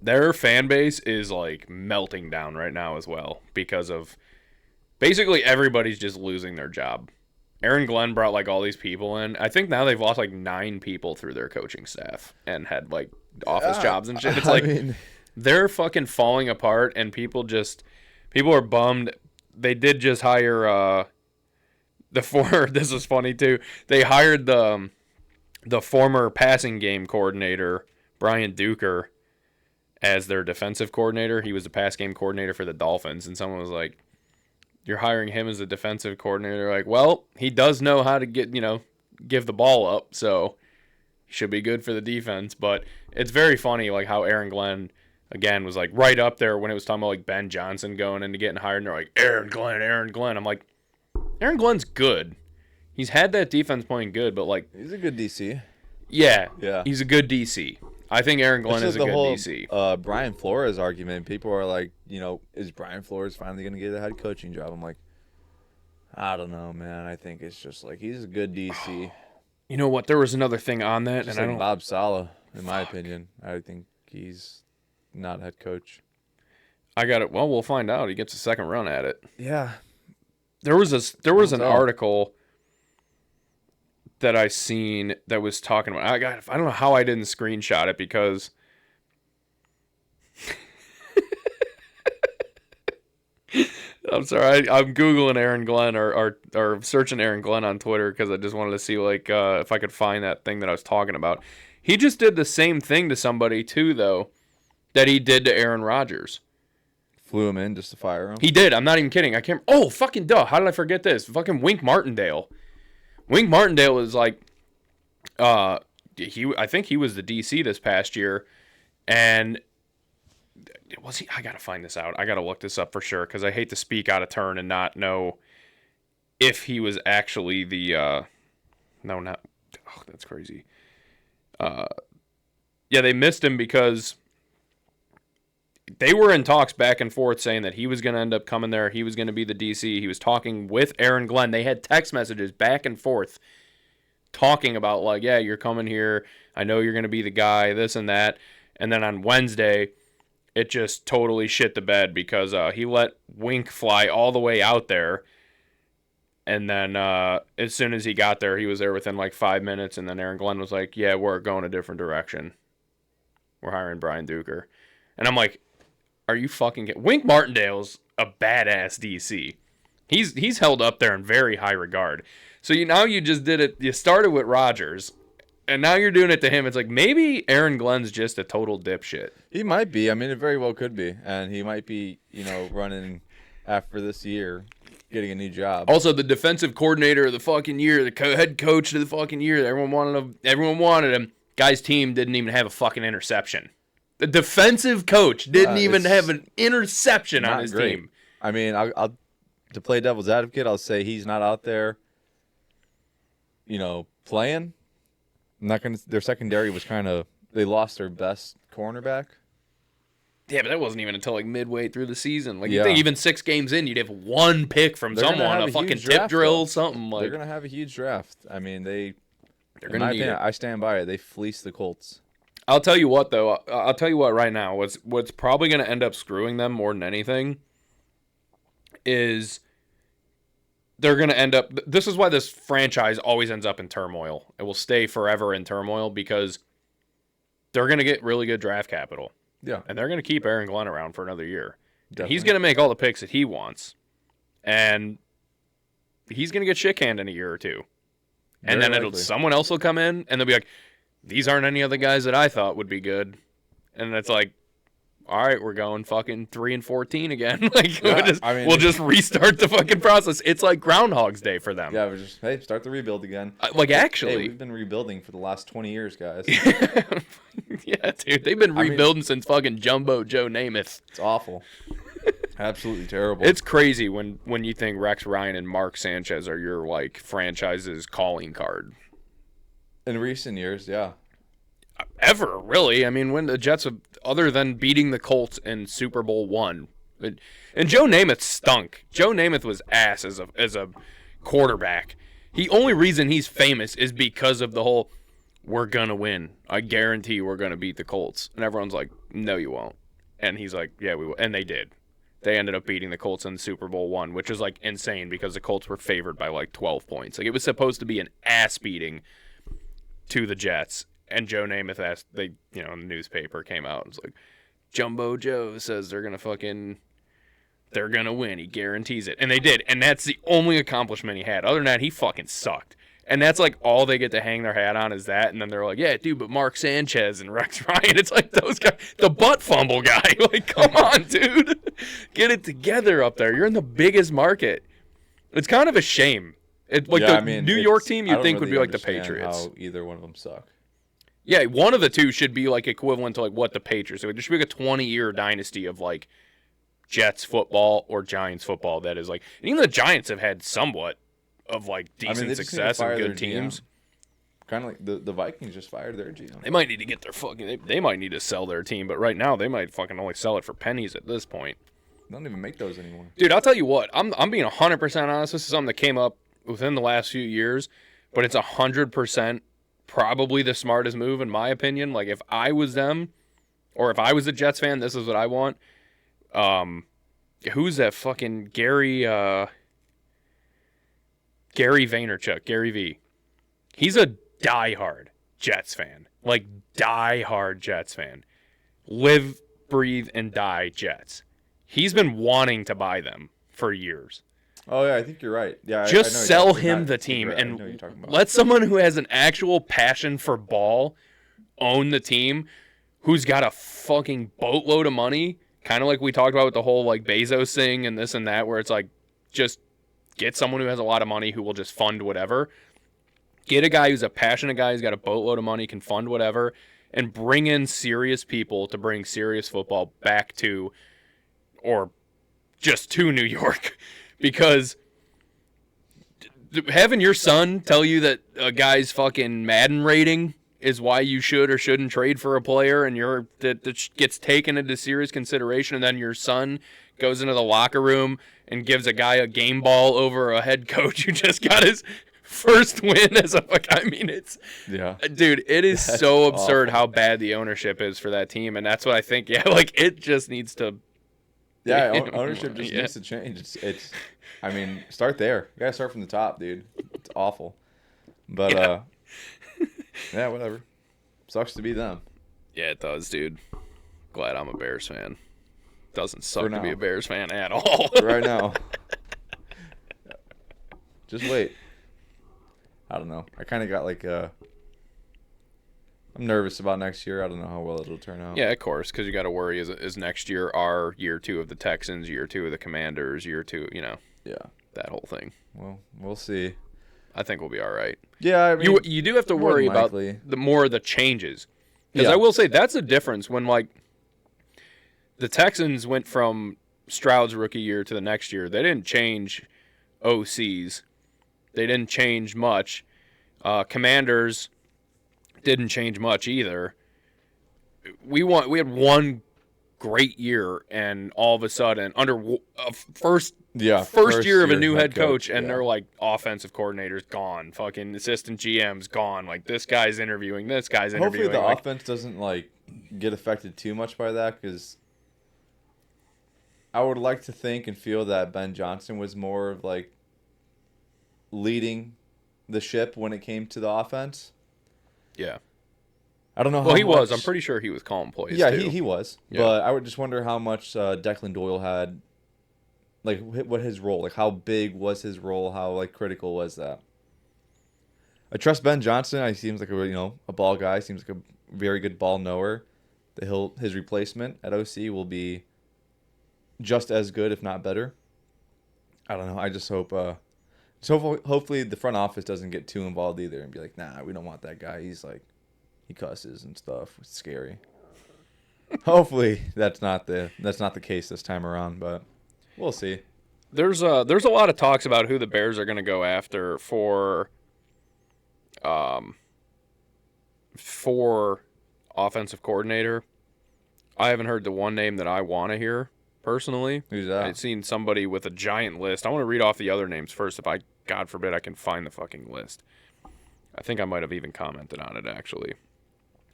Their fan base is like melting down right now as well because of basically everybody's just losing their job. Aaron Glenn brought like all these people in. I think now they've lost like 9 people through their coaching staff and had like office jobs and shit. It's like they're fucking falling apart and people are bummed. They did just hire this is funny too. They hired the former passing game coordinator, Brian Duker, as their defensive coordinator. He was the pass game coordinator for the Dolphins, and someone was like, "You're hiring him as a defensive coordinator?" Like, well, he does know how to give the ball up, so he should be good for the defense. But it's very funny, like how Aaron Glenn again was like right up there when it was talking about like Ben Johnson going into getting hired, and they're like Aaron Glenn. I'm like, Aaron Glenn's good. He's had that defense playing good, but like he's a good DC. Yeah. He's a good DC. I think Aaron Glenn is a good DC. Brian Flores argument. People are like, is Brian Flores finally going to get a head coaching job? I'm like, I don't know, man. I think it's just like he's a good DC. You know what? There was another thing on that, just and like Bob Saleh, in my opinion. I think he's not head coach. I got it. Well, we'll find out. He gets a second run at it. Yeah. There was an article that I seen that was talking about. I don't know how I didn't screenshot it because I'm sorry. I'm Googling Aaron Glenn or searching Aaron Glenn on Twitter because I just wanted to see like if I could find that thing that I was talking about. He just did the same thing to somebody too, though, that he did to Aaron Rodgers. Flew him in just to fire him? He did. I'm not even kidding. I can't. Oh, fucking duh. How did I forget this? Fucking Wink Martindale. Wink Martindale is like, I think he was the DC this past year, and was he? I gotta find this out. I gotta look this up for sure because I hate to speak out of turn and not know if he was actually the. No, not. Oh, that's crazy. Yeah, they missed him because they were in talks back and forth saying that he was going to end up coming there. He was going to be the DC. He was talking with Aaron Glenn. They had text messages back and forth talking about like, yeah, you're coming here. I know you're going to be the guy, this and that. And then on Wednesday, it just totally shit the bed because he let Wink fly all the way out there. And then as soon as he got there, he was there within like 5 minutes. And then Aaron Glenn was like, yeah, we're going a different direction. We're hiring Brian Duker. And I'm like, are you fucking kidding? Wink Martindale's a badass DC. He's held up there in very high regard. So you just did it. You started with Rodgers, and now you're doing it to him. It's like maybe Aaron Glenn's just a total dipshit. He might be. I mean, it very well could be. And he might be, running after this year, getting a new job. Also, the defensive coordinator of the fucking year, the head coach of the fucking year, everyone wanted him. Guy's team didn't even have a fucking interception. The defensive coach didn't even have an interception on his team. I mean, I'll to play devil's advocate, I'll say he's not out there, playing. I'm not gonna. Their secondary was they lost their best cornerback. Yeah, but that wasn't even until like midway through the season. Like you think even 6 games in, you'd have one pick from someone, a fucking tip drill, something like. They're gonna have a huge draft. I mean, they're gonna need it. I stand by it. They fleeced the Colts. I'll tell you what, though. I'll tell you what right now. What's probably going to end up screwing them more than anything is they're going to end up... This is why this franchise always ends up in turmoil. It will stay forever in turmoil because they're going to get really good draft capital. Yeah. And they're going to keep Aaron Glenn around for another year. He's going to make all the picks that he wants. And he's going to get shit canned in a year or two. And then someone else will come in and they'll be like, these aren't any other guys that I thought would be good. And it's like, all right, we're going fucking 3-14 again. We'll just restart the fucking process. It's like Groundhog's Day for them. Yeah, hey, start the rebuild again. Actually. Hey, we've been rebuilding for the last 20 years, guys. Yeah, dude, they've been rebuilding since fucking Jumbo Joe Namath. It's awful. Absolutely terrible. It's crazy when you think Rex Ryan and Mark Sanchez are your like franchise's calling card. In recent years, yeah. Ever, really. I mean, when the Jets have, other than beating the Colts in Super Bowl I, and Joe Namath stunk. Joe Namath was ass as a quarterback. The only reason he's famous is because of the whole, we're going to win. I guarantee we're going to beat the Colts. And everyone's like, no, you won't. And he's like, yeah, we will. And they did. They ended up beating the Colts in Super Bowl I, which is like insane because the Colts were favored by like 12 points. Like it was supposed to be an ass beating to the Jets. And Joe Namath asked, the newspaper came out and was like, Jumbo Joe says they're going to win. He guarantees it. And they did. And that's the only accomplishment he had. Other than that, he fucking sucked. And that's like all they get to hang their hat on is that. And then they're like, yeah, dude, but Mark Sanchez and Rex Ryan, it's like those guys, the butt fumble guy. Like, come on, dude. Get it together up there. You're in the biggest market. It's kind of a shame. New York team you'd think would be like the Patriots. How either one of them suck. Yeah, one of the two should be like equivalent to like what the Patriots. So there should be like a 20-year dynasty of like Jets football or Giants football. That is like, and even the Giants have had somewhat of like decent success and good teams. Kind of like the Vikings just fired their GM. They might need to get their fucking. They might need to sell their team, but right now they might fucking only sell it for pennies at this point. They don't even make those anymore. Dude, I'll tell you what. I'm being 100% honest. This is something that came up within the last few years, but it's 100% probably the smartest move in my opinion. Like if I was them, or if I was a Jets fan, this is what I want. Who's that fucking Gary Vaynerchuk, Gary V. He's a diehard Jets fan. Like, diehard Jets fan. Live, breathe, and die Jets. He's been wanting to buy them for years. Oh, yeah, I think you're right. Yeah, just sell him the team and let someone who has an actual passion for ball own the team, who's got a fucking boatload of money, kind of like we talked about with the whole, like, Bezos thing and this and that, where it's like, just get someone who has a lot of money who will just fund whatever. Get a guy who's a passionate guy who's got a boatload of money, can fund whatever, and bring in serious people to bring serious football back to, or just to New York. Because having your son tell you that a guy's fucking Madden rating is why you should or shouldn't trade for a player, and that gets taken into serious consideration, and then your son goes into the locker room and gives a guy a game ball over a head coach who just got his first win as a dude, it is that's so absurd awful. How bad the ownership is for that team, and that's what I think. Yeah, like it just needs to. Yeah, ownership just needs to change. It's. I mean, start there. You gotta start from the top, dude. It's awful, but yeah, whatever. Sucks to be them. Yeah, it does, dude. Glad I'm a Bears fan. Doesn't suck to be a Bears fan at all. Right now. Just wait. I don't know. I kind of got like I'm nervous about next year. I don't know how well it'll turn out. Yeah, of course, because you got to worry. Is next year our year 2 of the Texans, year 2 of the Commanders, year 2, Yeah. That whole thing. Well, we'll see. I think we'll be all right. Yeah, I mean, you do have to worry about the more of the changes. Because I will say that's a difference when, like, the Texans went from Stroud's rookie year to the next year. They didn't change OCs. They didn't change much. Commanders didn't change much either. We had one great year, and all of a sudden, under first year of a new head coach, and they're like, offensive coordinators gone, fucking assistant GMs gone. Like, this guy's interviewing, this guy's interviewing. Hopefully the offense doesn't like get affected too much by that, because I would like to think and feel that Ben Johnson was more of like leading the ship when it came to the offense. Yeah. I don't know how Well, he much... was. I'm pretty sure he was calling plays, Yeah, too. he was. Yeah. But I would just wonder how much Declan Doyle had, like, what his role, like, how big was his role, how, like, critical was that? I trust Ben Johnson. He seems like a ball guy, seems like a very good ball knower. His replacement at OC will be just as good, if not better. I don't know. I just hope... hopefully the front office doesn't get too involved either and be like, nah, we don't want that guy. He's like he cusses and stuff. It's scary. Hopefully that's not the case this time around, but we'll see. There's a lot of talks about who the Bears are going to go after for offensive coordinator. I haven't heard the one name that I want to hear personally. Who's that? I've seen somebody with a giant list. I want to read off the other names first. If I, God forbid, I can find the fucking list. I think I might have even commented on it, actually.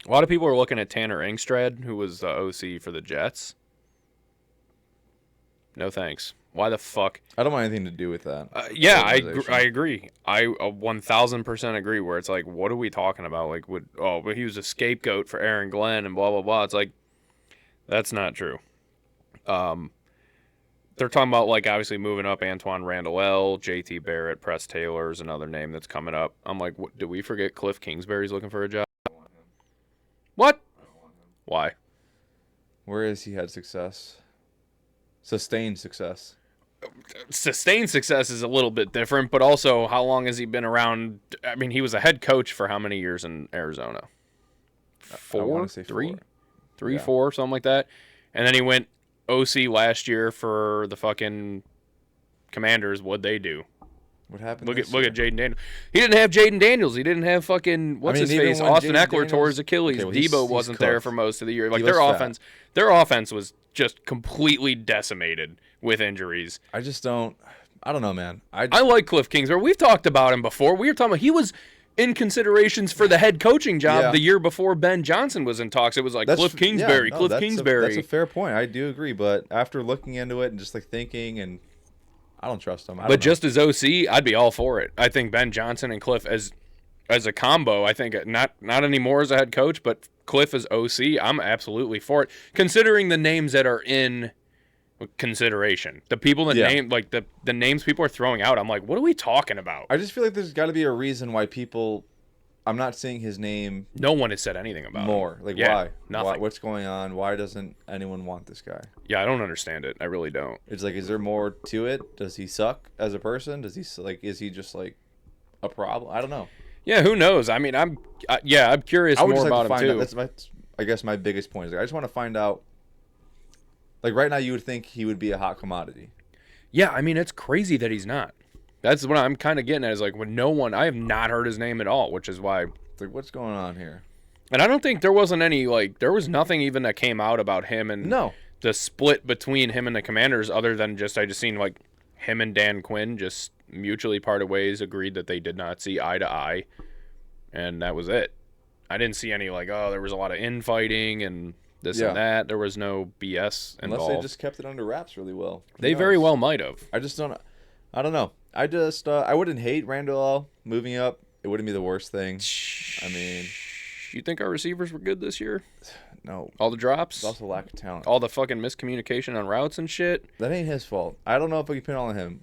A lot of people are looking at Tanner Engstrad, who was the OC for the Jets. No thanks. Why the fuck? I don't want anything to do with that. Yeah, I agree. I 1,000% agree. Where it's like, what are we talking about? Like, but he was a scapegoat for Aaron Glenn and blah blah blah. It's like, that's not true. They're talking about, like, obviously moving up Antoine Randall, J.T. Barrett, Press Taylor is another name that's coming up. I'm like, did we forget Cliff Kingsbury's looking for a job? What? Why? Where has he had success? Sustained success. Sustained success is a little bit different, but also how long has he been around? I mean, he was a head coach for how many years in Arizona? Four? Three, 4, something like that. And then he went OC last year for the fucking Commanders. What'd they do? What happened? Look at Jaden Daniels. He didn't have Jaden Daniels. He didn't have fucking his face. Austin Eckler tore his Achilles. Okay, Debo wasn't there for most of the year. Like their offense was just completely decimated with injuries. I don't know, man. I like Cliff Kingsbury. We've talked about him before. We were talking about he was in considerations for the head coaching job the year before Ben Johnson was in talks. It was like Cliff Kingsbury. That's a fair point. I do agree, but after looking into it and just like thinking, and I don't trust him. But just as OC, I'd be all for it. I think Ben Johnson and Cliff as a combo, I think not anymore as a head coach, but Cliff as OC, I'm absolutely for it. Considering the names that are in consideration, the people that name, like the names people are throwing out, I'm like, what are we talking about? I just feel like there's got to be a reason why people. I'm not seeing his name. No one has said anything about more. Him. Like why? Nothing. What's going on? Why doesn't anyone want this guy? Yeah, I don't understand it. I really don't. It's like, is there more to it? Does he suck as a person? Is he just like a problem? I don't know. Yeah, who knows? I mean, I'm curious more about him too. That's I guess my biggest point is I just want to find out. Like right now, you would think he would be a hot commodity. Yeah, I mean, it's crazy that he's not. That's what I'm kind of getting at. Is like when I have not heard his name at all, which is why. It's like, what's going on here? And I don't think there was nothing even that came out about him and the split between him and the Commanders, other than I just seen like him and Dan Quinn just mutually parted ways, agreed that they did not see eye to eye, and that was it. I didn't see any there was a lot of infighting and this and that. There was no BS involved. Unless they just kept it under wraps really well. They very well might have. I don't know. I wouldn't hate Randall moving up. It wouldn't be the worst thing. I mean, you think our receivers were good this year? No. All the drops? It's also lack of talent. All the fucking miscommunication on routes and shit? That ain't his fault. I don't know if we can pin it all on him.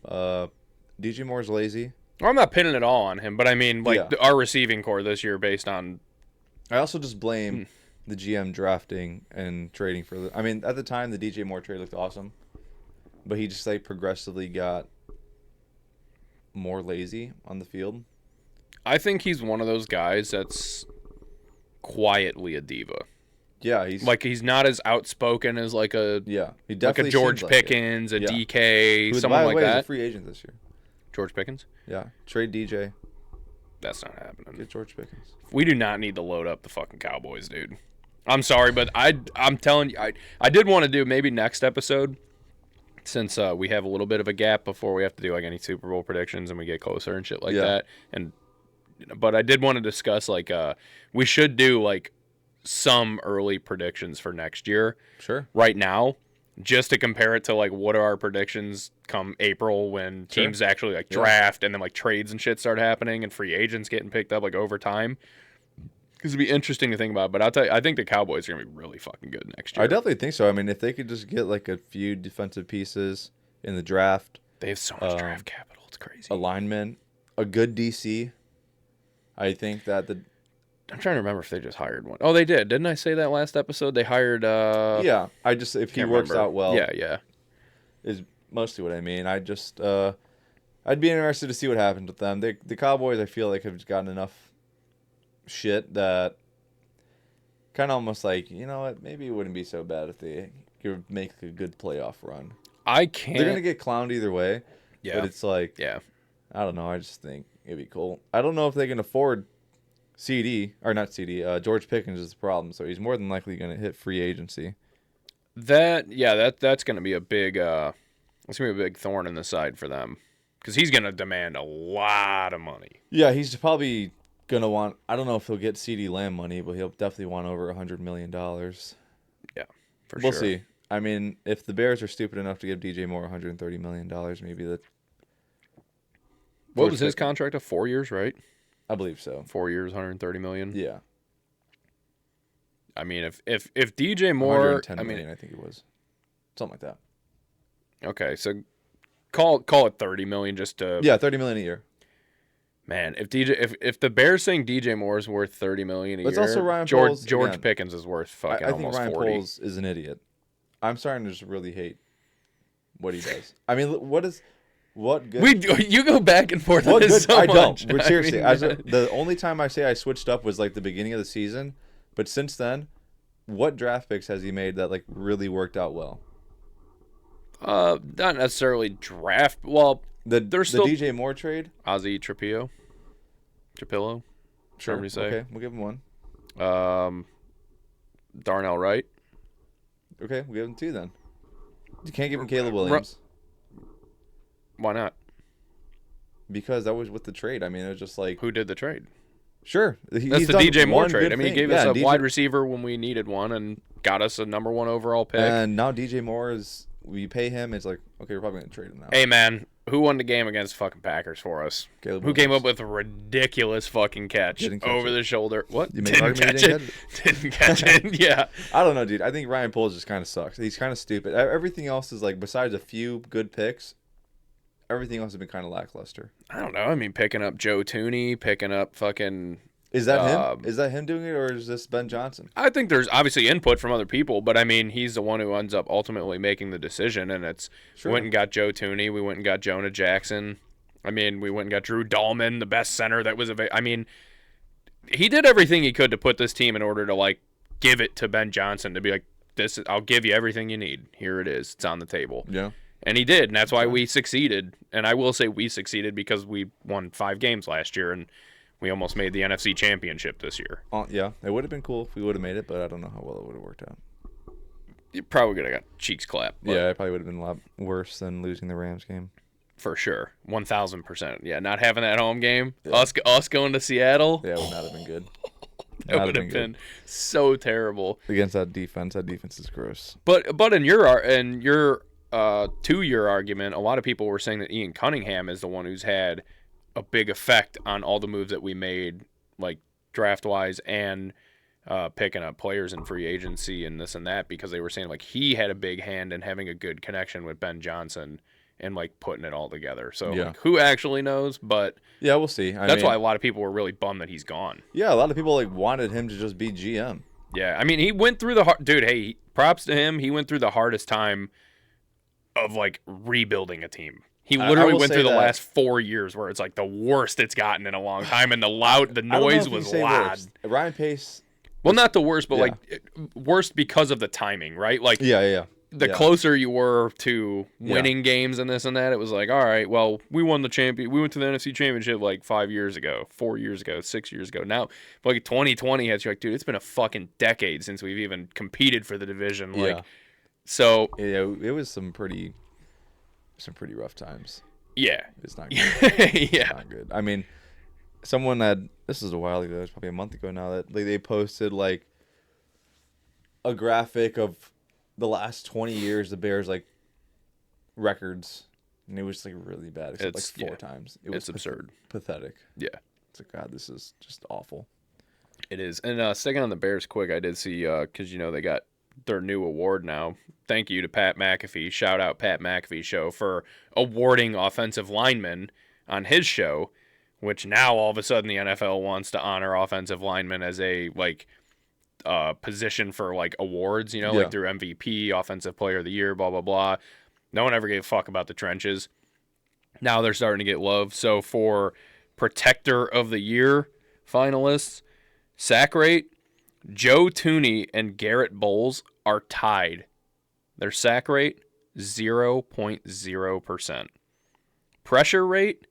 DJ Moore's lazy. Well, I'm not pinning it all on him, but I mean, our receiving core this year based on... I also just blame the GM drafting and trading for... I mean, at the time, the DJ Moore trade looked awesome, but he just progressively got more lazy on the field. I think he's one of those guys that's quietly a diva. Yeah, he's not as outspoken as he definitely a George Pickens, a DK, someone like that. He's a free agent this year. George Pickens? Yeah, trade DJ. That's not happening. Get George Pickens. We do not need to load up the fucking Cowboys, dude. I'm sorry, but I'm telling you, I did want to do maybe next episode, since we have a little bit of a gap before we have to do any Super Bowl predictions and we get closer and shit like that. But I did want to discuss we should do some early predictions for next year. Sure. Right now, just to compare it to what are our predictions come April when teams actually draft and then trades and shit start happening and free agents getting picked up over time. Because it'd be interesting to think about, but I'll tell you, I think the Cowboys are gonna be really fucking good next year. I definitely think so. I mean, if they could just get a few defensive pieces in the draft, they have so much draft capital. It's crazy. Alignment, a good DC. I think that I'm trying to remember if they just hired one. Oh, they did. Didn't I say that last episode? They hired. Yeah, if he works out well. Yeah. Is mostly what I mean. I'd be interested to see what happens with them. The Cowboys, I feel like, have just gotten enough shit that kind of almost like, you know what? Maybe it wouldn't be so bad if they could make a good playoff run. I can't. They're gonna get clowned either way. Yeah. But it's like, Yeah. I don't know. I just think it'd be cool. I don't know if they can afford George Pickens is the problem. So he's more than likely gonna hit free agency. That's gonna be a big it's gonna be a big thorn in the side for them because he's gonna demand a lot of money. Yeah, he's probably gonna want. I don't know if he'll get CeeDee Lamb money, but he'll definitely want over $100 million. Yeah, for We'll sure. see. I mean, if the Bears are stupid enough to give DJ Moore $130 million, maybe that. What was his contract of 4 years, right? I believe so. 4 years, $130 million. Yeah. I mean, if DJ Moore, $110 million, I think it was, something like that. Okay, so call it $30 million just to. Yeah, $30 million a year. Man, if the Bears saying DJ Moore is worth $30 million a But it's year, also Ryan George Poles, George again. Pickens is worth fucking I think almost Ryan 40. Poles is an idiot. I'm starting to just really hate what he does. I mean, what good? You go back and forth What on good? this so I much. don't. But seriously, I mean, the only time I say I switched up was like the beginning of the season. But since then, what draft picks has he made that like really worked out well? not necessarily draft. Well, There's still- the DJ Moore trade. Ozzie Trapillo, Sure. whatever you say. Okay, we'll give him one. Darnell Wright. Okay, we'll give him two then. You can't give him Caleb Williams Why not? because that was with the trade. I mean, it was just like Who did the trade? sure. That's He's the done DJ Moore one trade. good I mean, he thing. gave Yeah, us a DJ wide receiver when we needed one and got us a number 1 overall pick. And now DJ Moore is. We pay him. It's like okay, we're probably gonna trade him now. Hey man, who won the game against fucking Packers for us? Caleb Who came Williams. up with a ridiculous fucking catch Didn't catch over it. the shoulder? What? You made an argument he didn't Didn't catch it. Yeah. I don't know, dude. I think Ryan Poles just kind of sucks. He's kind of stupid. Everything else is like, besides a few good picks, everything else has been kind of lackluster. I don't know. I mean, picking up Joe Tooney, picking up fucking. Is that him? Is that him doing it, or is this Ben Johnson? I think there's obviously input from other people, but I mean, he's the one who ends up ultimately making the decision, and it's Sure. we went and got Joe Tooney, we went and got Jonah Jackson. I mean, we went and got Drew Dahlman, the best center that was available. I mean, he did everything he could to put this team in order to like give it to Ben Johnson to be like, this. I'll give you everything you need. Here it is. It's on the table. Yeah. And he did, and that's why we succeeded. And I will say we succeeded because we won 5 games last year, and we almost made the NFC Championship this year. Yeah. It would have been cool if we would have made it, but I don't know how well it would have worked out. You probably could have got cheeks clapped. But Yeah, it probably would have been a lot worse than losing the Rams game. for sure. 1,000%. Yeah, not having that home game. Yeah. Us going to Seattle. Yeah, it would not have been good. That would have been so terrible. Against that defense is gross. But in your 2-year argument, a lot of people were saying that Ian Cunningham is the one who's had a big effect on all the moves that we made, like draft-wise and picking up players in free agency and this and that, because they were saying like he had a big hand in having a good connection with Ben Johnson and like putting it all together. So yeah. Like, who actually knows? But yeah, we'll see. That's why a lot of people were really bummed that he's gone. Yeah, a lot of people like wanted him to just be GM. Yeah, I mean, he went through dude. Hey, props to him. He went through the hardest time of like rebuilding a team. He literally went through the last 4 years where it's like the worst it's gotten in a long time, and the noise was loud. Worst. Ryan Pace. Well, not the worst, but like worst because of the timing, right? Like the closer you were to winning games and this and that, it was like, all right, well, we won the champion. We went to the NFC Championship like 5 years ago, 4 years ago, 6 years ago. Now, like 2020 has you like, dude, it's been a fucking decade since we've even competed for the division. Like, so yeah, it was some pretty rough times. Yeah, it's not good. It's not good. I mean, someone this is a while ago. It's probably a month ago now that they posted like a graphic of the last 20 years the Bears like records, and it was like really bad. Except like 4 times. It was absurd, pathetic. Yeah, it's like God, this is just awful. It is. And sticking on the Bears quick, I did see because they got their new award now. Thank you to Pat McAfee. Shout out Pat McAfee show for awarding offensive linemen on his show, which now all of a sudden the NFL wants to honor offensive linemen as a position for like awards, like through MVP, offensive player of the year, blah, blah, blah. No one ever gave a fuck about the trenches. Now they're starting to get love. So for protector of the year finalists, sack rate, Joe Tooney and Garrett Bowles are tied. Their sack rate, 0.0%. Pressure rate,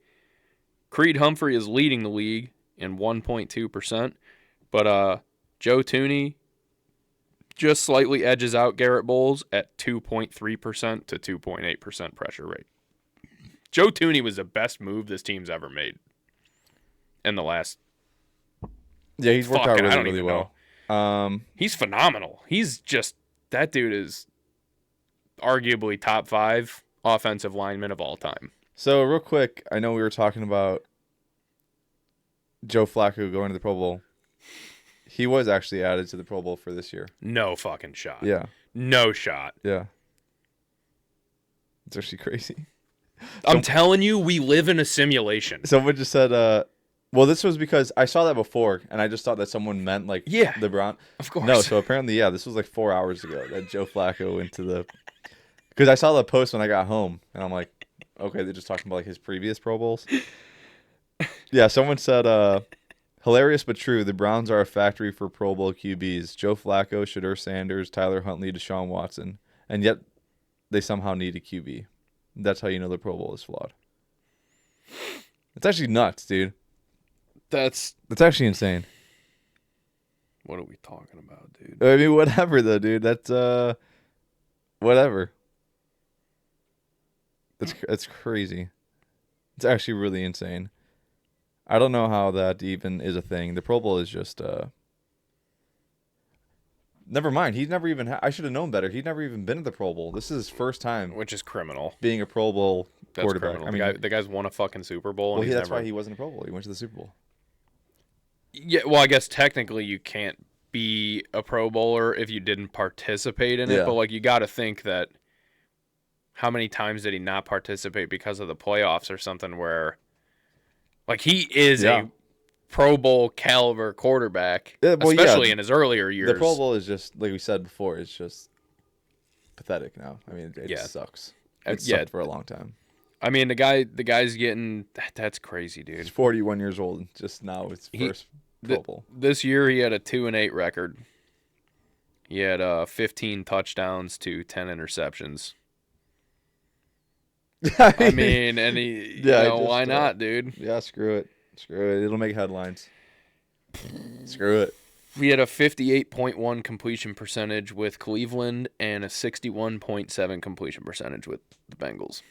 Creed Humphrey is leading the league in 1.2%. But Joe Tooney just slightly edges out Garrett Bowles at 2.3% to 2.8% pressure rate. Joe Tooney was the best move this team's ever made in the last. Yeah, he's worked out really, really well. He's phenomenal. He's just, that dude is arguably top 5 offensive lineman of all time. So real quick, I know we were talking about Joe Flacco going to the Pro Bowl. He was actually added to the Pro Bowl for this year. No fucking shot. Yeah. No shot. Yeah. It's actually crazy. I'm telling you, we live in a simulation. Someone just said, well, this was because I saw that before, and I just thought that someone meant, like, the Brown. Of course. No, so apparently, yeah, this was like 4 hours ago that Joe Flacco went to the... Because I saw the post when I got home, and I'm like, okay, they're just talking about, like, his previous Pro Bowls. Yeah, someone said, hilarious but true, the Browns are a factory for Pro Bowl QBs. Joe Flacco, Shadur Sanders, Tyler Huntley, Deshaun Watson. And yet, they somehow need a QB. That's how you know the Pro Bowl is flawed. It's actually nuts, dude. That's actually insane. What are we talking about, dude? I mean, whatever, though, dude. That's, whatever. That's crazy. It's actually really insane. I don't know how that even is a thing. The Pro Bowl is just, never mind. He's never even, I should have known better. He'd never even been to the Pro Bowl. This is his first time. Which is criminal. Being a Pro Bowl quarterback. Criminal. I mean, the guy's won a fucking Super Bowl. Well, and that's why he wasn't a Pro Bowl. He went to the Super Bowl. Yeah, well, I guess technically you can't be a Pro Bowler if you didn't participate in it. But, like, you got to think that how many times did he not participate because of the playoffs or something where, like, he is a Pro Bowl caliber quarterback, especially in his earlier years. The Pro Bowl is just, like we said before, it's just pathetic now. I mean, it sucks. It sucked for a long time. I mean, the guy's getting, that's crazy, dude. He's 41 years old, just now it's first Pro Bowl. This year he had a 2-8 record. He had 15 touchdowns to 10 interceptions. I mean, and he, why not, dude? Yeah, screw it. It'll make headlines. Screw it. We had a 58.1 completion percentage with Cleveland and a 61.7 completion percentage with the Bengals.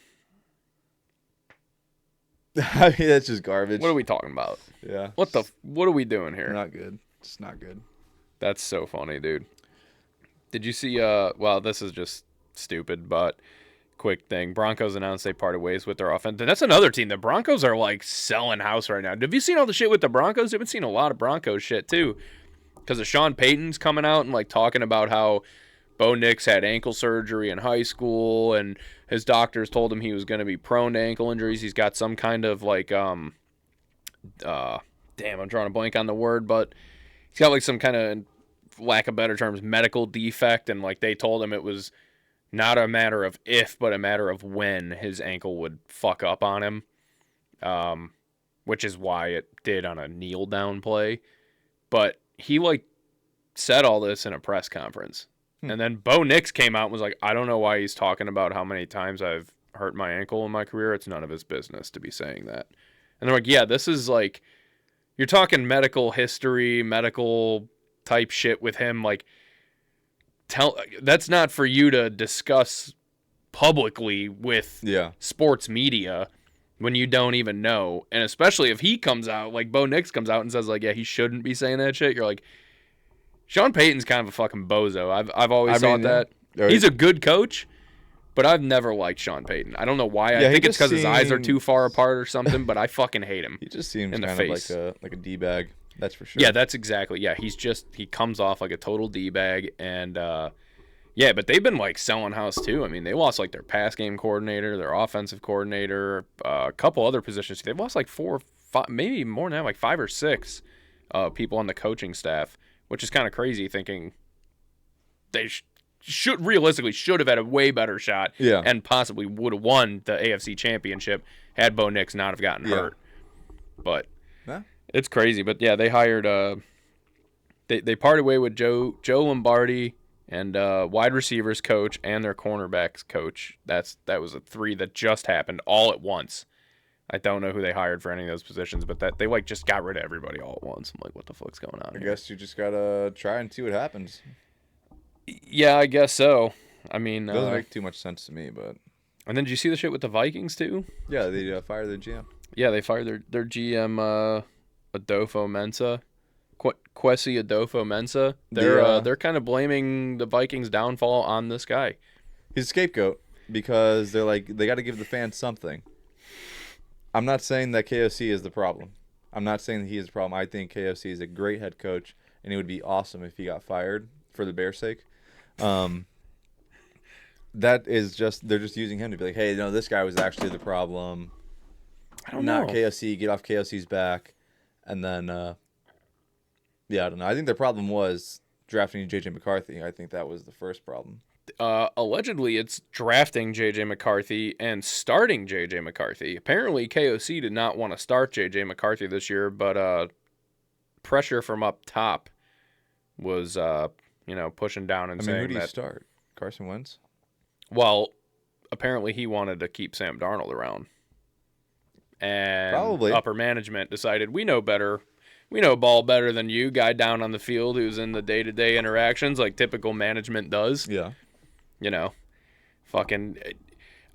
I mean, that's just garbage. What are we talking about? Yeah. What are we doing here? Not good. Just not good. That's so funny, dude. Did you see, well, this is just stupid, but quick thing. Broncos announced they parted ways with their offense. And that's another team. The Broncos are, like, selling house right now. Have you seen all the shit with the Broncos? I've been seeing a lot of Broncos shit, too. Because of Sean Payton's coming out and, like, talking about how Bo Nix had ankle surgery in high school and his doctors told him he was going to be prone to ankle injuries. He's got some kind of, like, damn, I'm drawing a blank on the word, but he's got, like, some kind of, lack of better terms, medical defect. And, like, they told him it was not a matter of if, but a matter of when his ankle would fuck up on him, which is why it did on a kneel down play. But he, like, said all this in a press conference. And then Bo Nix came out and was like, I don't know why he's talking about how many times I've hurt my ankle in my career. It's none of his business to be saying that. And they're like, yeah, this is like, you're talking medical history, medical type shit with him. Like, that's not for you to discuss publicly with sports media when you don't even know. And especially if he comes out, like Bo Nix comes out and says, like, yeah, he shouldn't be saying that shit. You're like, Sean Payton's kind of a fucking bozo. I've always thought that. Yeah. He's a good coach, but I've never liked Sean Payton. I don't know why. I think it's because his eyes are too far apart or something, but I fucking hate him. He just seems kind of like a D-bag. That's for sure. Yeah, that's exactly. Yeah, he comes off like a total D-bag. And, yeah, but they've been, like, selling house, too. I mean, they lost, like, their pass game coordinator, their offensive coordinator, a couple other positions. They've lost, like, 4 or 5, maybe more than that, like 5 or 6 people on the coaching staff, which is kind of crazy thinking they should have had a way better shot and possibly would have won the AFC Championship had Bo Nix not have gotten hurt. But it's crazy. But, yeah, they hired They parted way with Joe Lombardi and wide receivers coach and their cornerbacks coach. That was a three that just happened all at once. I don't know who they hired for any of those positions, but that they like just got rid of everybody all at once. I'm like, what the fuck's going on? I guess you just gotta try and see what happens. Yeah, I guess so. I mean, It doesn't make too much sense to me, but and then did you see the shit with the Vikings too? yeah, they fired their GM. Yeah, they fired their GM Adolfo Mensa. Kwesi Adolfo-Mensah. They're kind of blaming the Vikings' downfall on this guy. He's a scapegoat because they're like they got to give the fans something. I'm not saying that KOC is the problem. I'm not saying that he is the problem. I think KOC is a great head coach, and it would be awesome if he got fired for the Bears' sake. That is just they're just using him to be like, hey, this guy was actually the problem. I don't know. Not KOC. Get off KOC's back, and then yeah, I don't know. I think their problem was drafting J.J. McCarthy. I think that was the first problem. Allegedly, it's drafting J.J. McCarthy and starting J.J. McCarthy. Apparently, KOC did not want to start J.J. McCarthy this year, but pressure from up top was, pushing down and saying who do you that. Start? Carson Wentz? Well, apparently he wanted to keep Sam Darnold around. And Probably. Upper management decided, we know better. We know ball better than you, guy down on the field who's in the day-to-day interactions like typical management does. Yeah. Fucking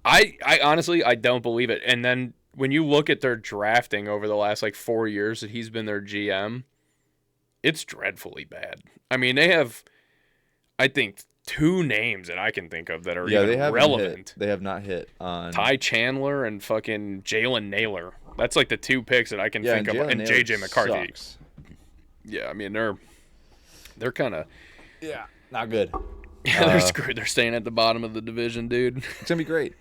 I honestly I don't believe it. And then when you look at their drafting over the last 4 years that he's been their GM, it's dreadfully bad. I mean, they have I think 2 names that I can think of that are even relevant. They have not hit on Ty Chandler and fucking Jalen Naylor. That's the 2 picks that I can think of, and JJ McCarthy. Sucks. Yeah, I mean they're kind of not good. Yeah, they're screwed. They're staying at the bottom of the division, dude. It's gonna be great.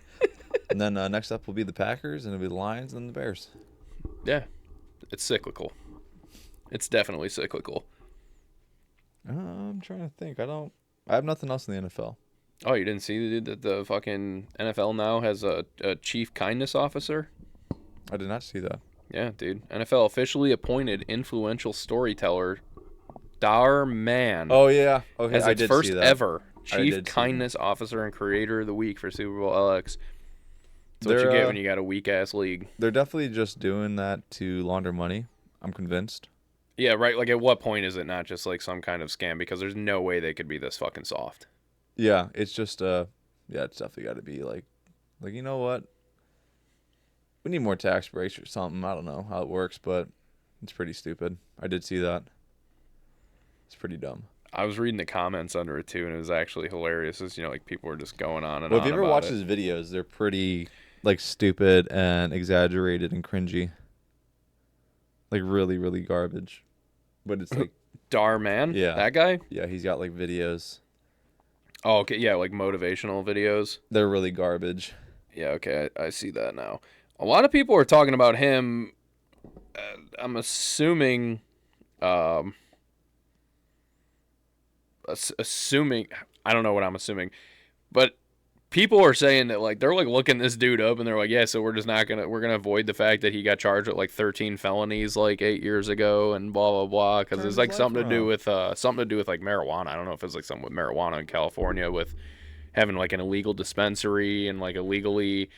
And then next up will be the Packers, and it'll be the Lions, and the Bears. Yeah, it's cyclical. It's definitely cyclical. I'm trying to think. I have nothing else in the NFL. Oh, you didn't see that the fucking NFL now has a chief kindness officer? I did not see that. Yeah, dude. NFL officially appointed influential storyteller Dar Man. Oh yeah, okay. As its first ever chief kindness that. officer and creator of the week for Super Bowl LX. That's what you get when you got a weak ass league. They're definitely just doing that to launder money. I'm convinced. Yeah, right. At what point is it not just some kind of scam? Because there's no way they could be this fucking soft. Yeah, it's just it's definitely got to be you know what? We need more tax breaks or something. I don't know how it works, but it's pretty stupid. I did see that. It's pretty dumb. I was reading the comments under it too, and it was actually hilarious. It's, people were just going on and well, on. If you ever watch his videos, they're pretty stupid and exaggerated and cringy. Really, really garbage. But it's Dar Man? Yeah. That guy? Yeah, he's got videos. Oh, okay. Yeah, motivational videos. They're really garbage. Yeah, okay. I see that now. A lot of people are talking about him. I'm assuming. Assuming. I don't know what I'm assuming. But people are saying that they're looking this dude up and they're yeah, so we're just not gonna avoid the fact that he got charged with 13 felonies 8 years ago and blah blah blah because it's something to do with marijuana. I don't know if it's something with marijuana in California with having an illegal dispensary and illegally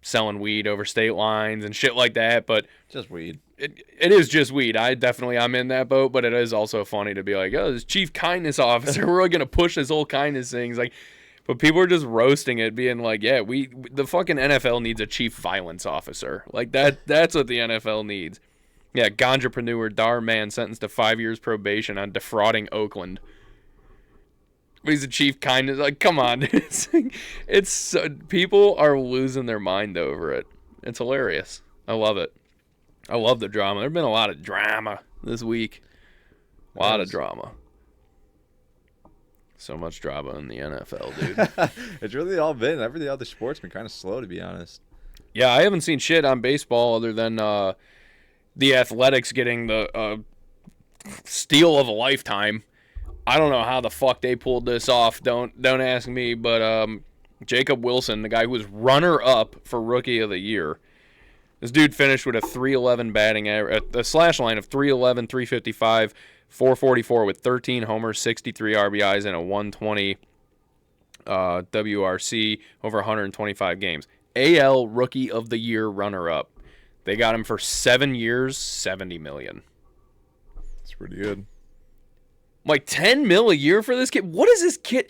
selling weed over state lines and shit like that, but just weed. It is just weed. I'm in that boat, but it is also funny to be oh, this chief kindness officer, we're really gonna push this whole kindness thing. It's but people are just roasting it, being yeah, the fucking NFL needs a chief violence officer. That's what the NFL needs. Yeah, ganjapreneur Dar Man sentenced to 5 years probation on defrauding Oakland. But he's a chief kindness. Come on. It's people are losing their mind over it. It's hilarious. I love it. I love the drama. There's been a lot of drama this week. A lot of drama. So much drama in the NFL, dude. It's really all been. Every other sport's been kind of slow, to be honest. Yeah, I haven't seen shit on baseball other than the Athletics getting the steal of a lifetime. I don't know how the fuck they pulled this off. Don't ask me. But Jacob Wilson, the guy who was runner-up for Rookie of the Year, This dude finished with a 311 batting average, a slash line of 311, 355, 444 with 13 homers, 63 RBIs, and a 120 WRC over 125 games. AL Rookie of the Year runner-up. They got him for 7 years, $70 million. That's pretty good. Like $10 million a year for this kid? What is this kid?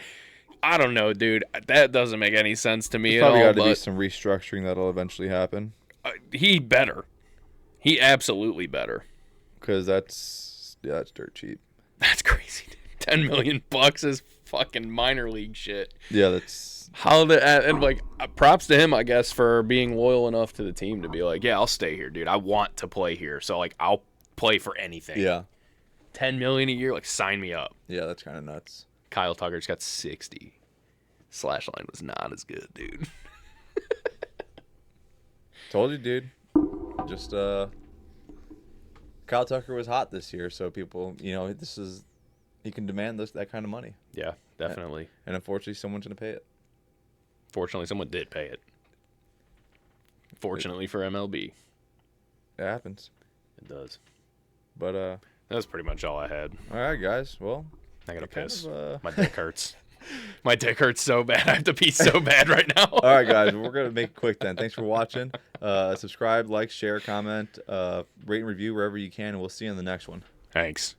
I don't know, dude. That doesn't make any sense to me at all. Probably got to be some restructuring that'll eventually happen. He better. He absolutely better. Because that's dirt cheap. That's crazy, dude. $10 million is fucking minor league shit. Yeah, that's and like props to him, I guess, for being loyal enough to the team to be like, yeah, I'll stay here, dude. I want to play here, so like I'll play for anything. Yeah. $10 million a year, like sign me up. Yeah, that's kind of nuts. Kyle Tucker's got 60. Slash line was not as good, dude. Told you, dude. Just Kyle Tucker was hot this year, so people, he can demand that kind of money. Yeah, definitely. And unfortunately, someone's gonna pay it. Fortunately, someone did pay it. Fortunately for MLB. It happens. It does. But that's pretty much all I had. all right, guys. Well, I gotta piss. of, My dick hurts. My dick hurts so bad. I have to pee so bad right now. all right, guys. We're gonna make it quick then. Thanks for watching. Subscribe, like, share, comment, rate and review wherever you can, and we'll see you in the next one. Thanks.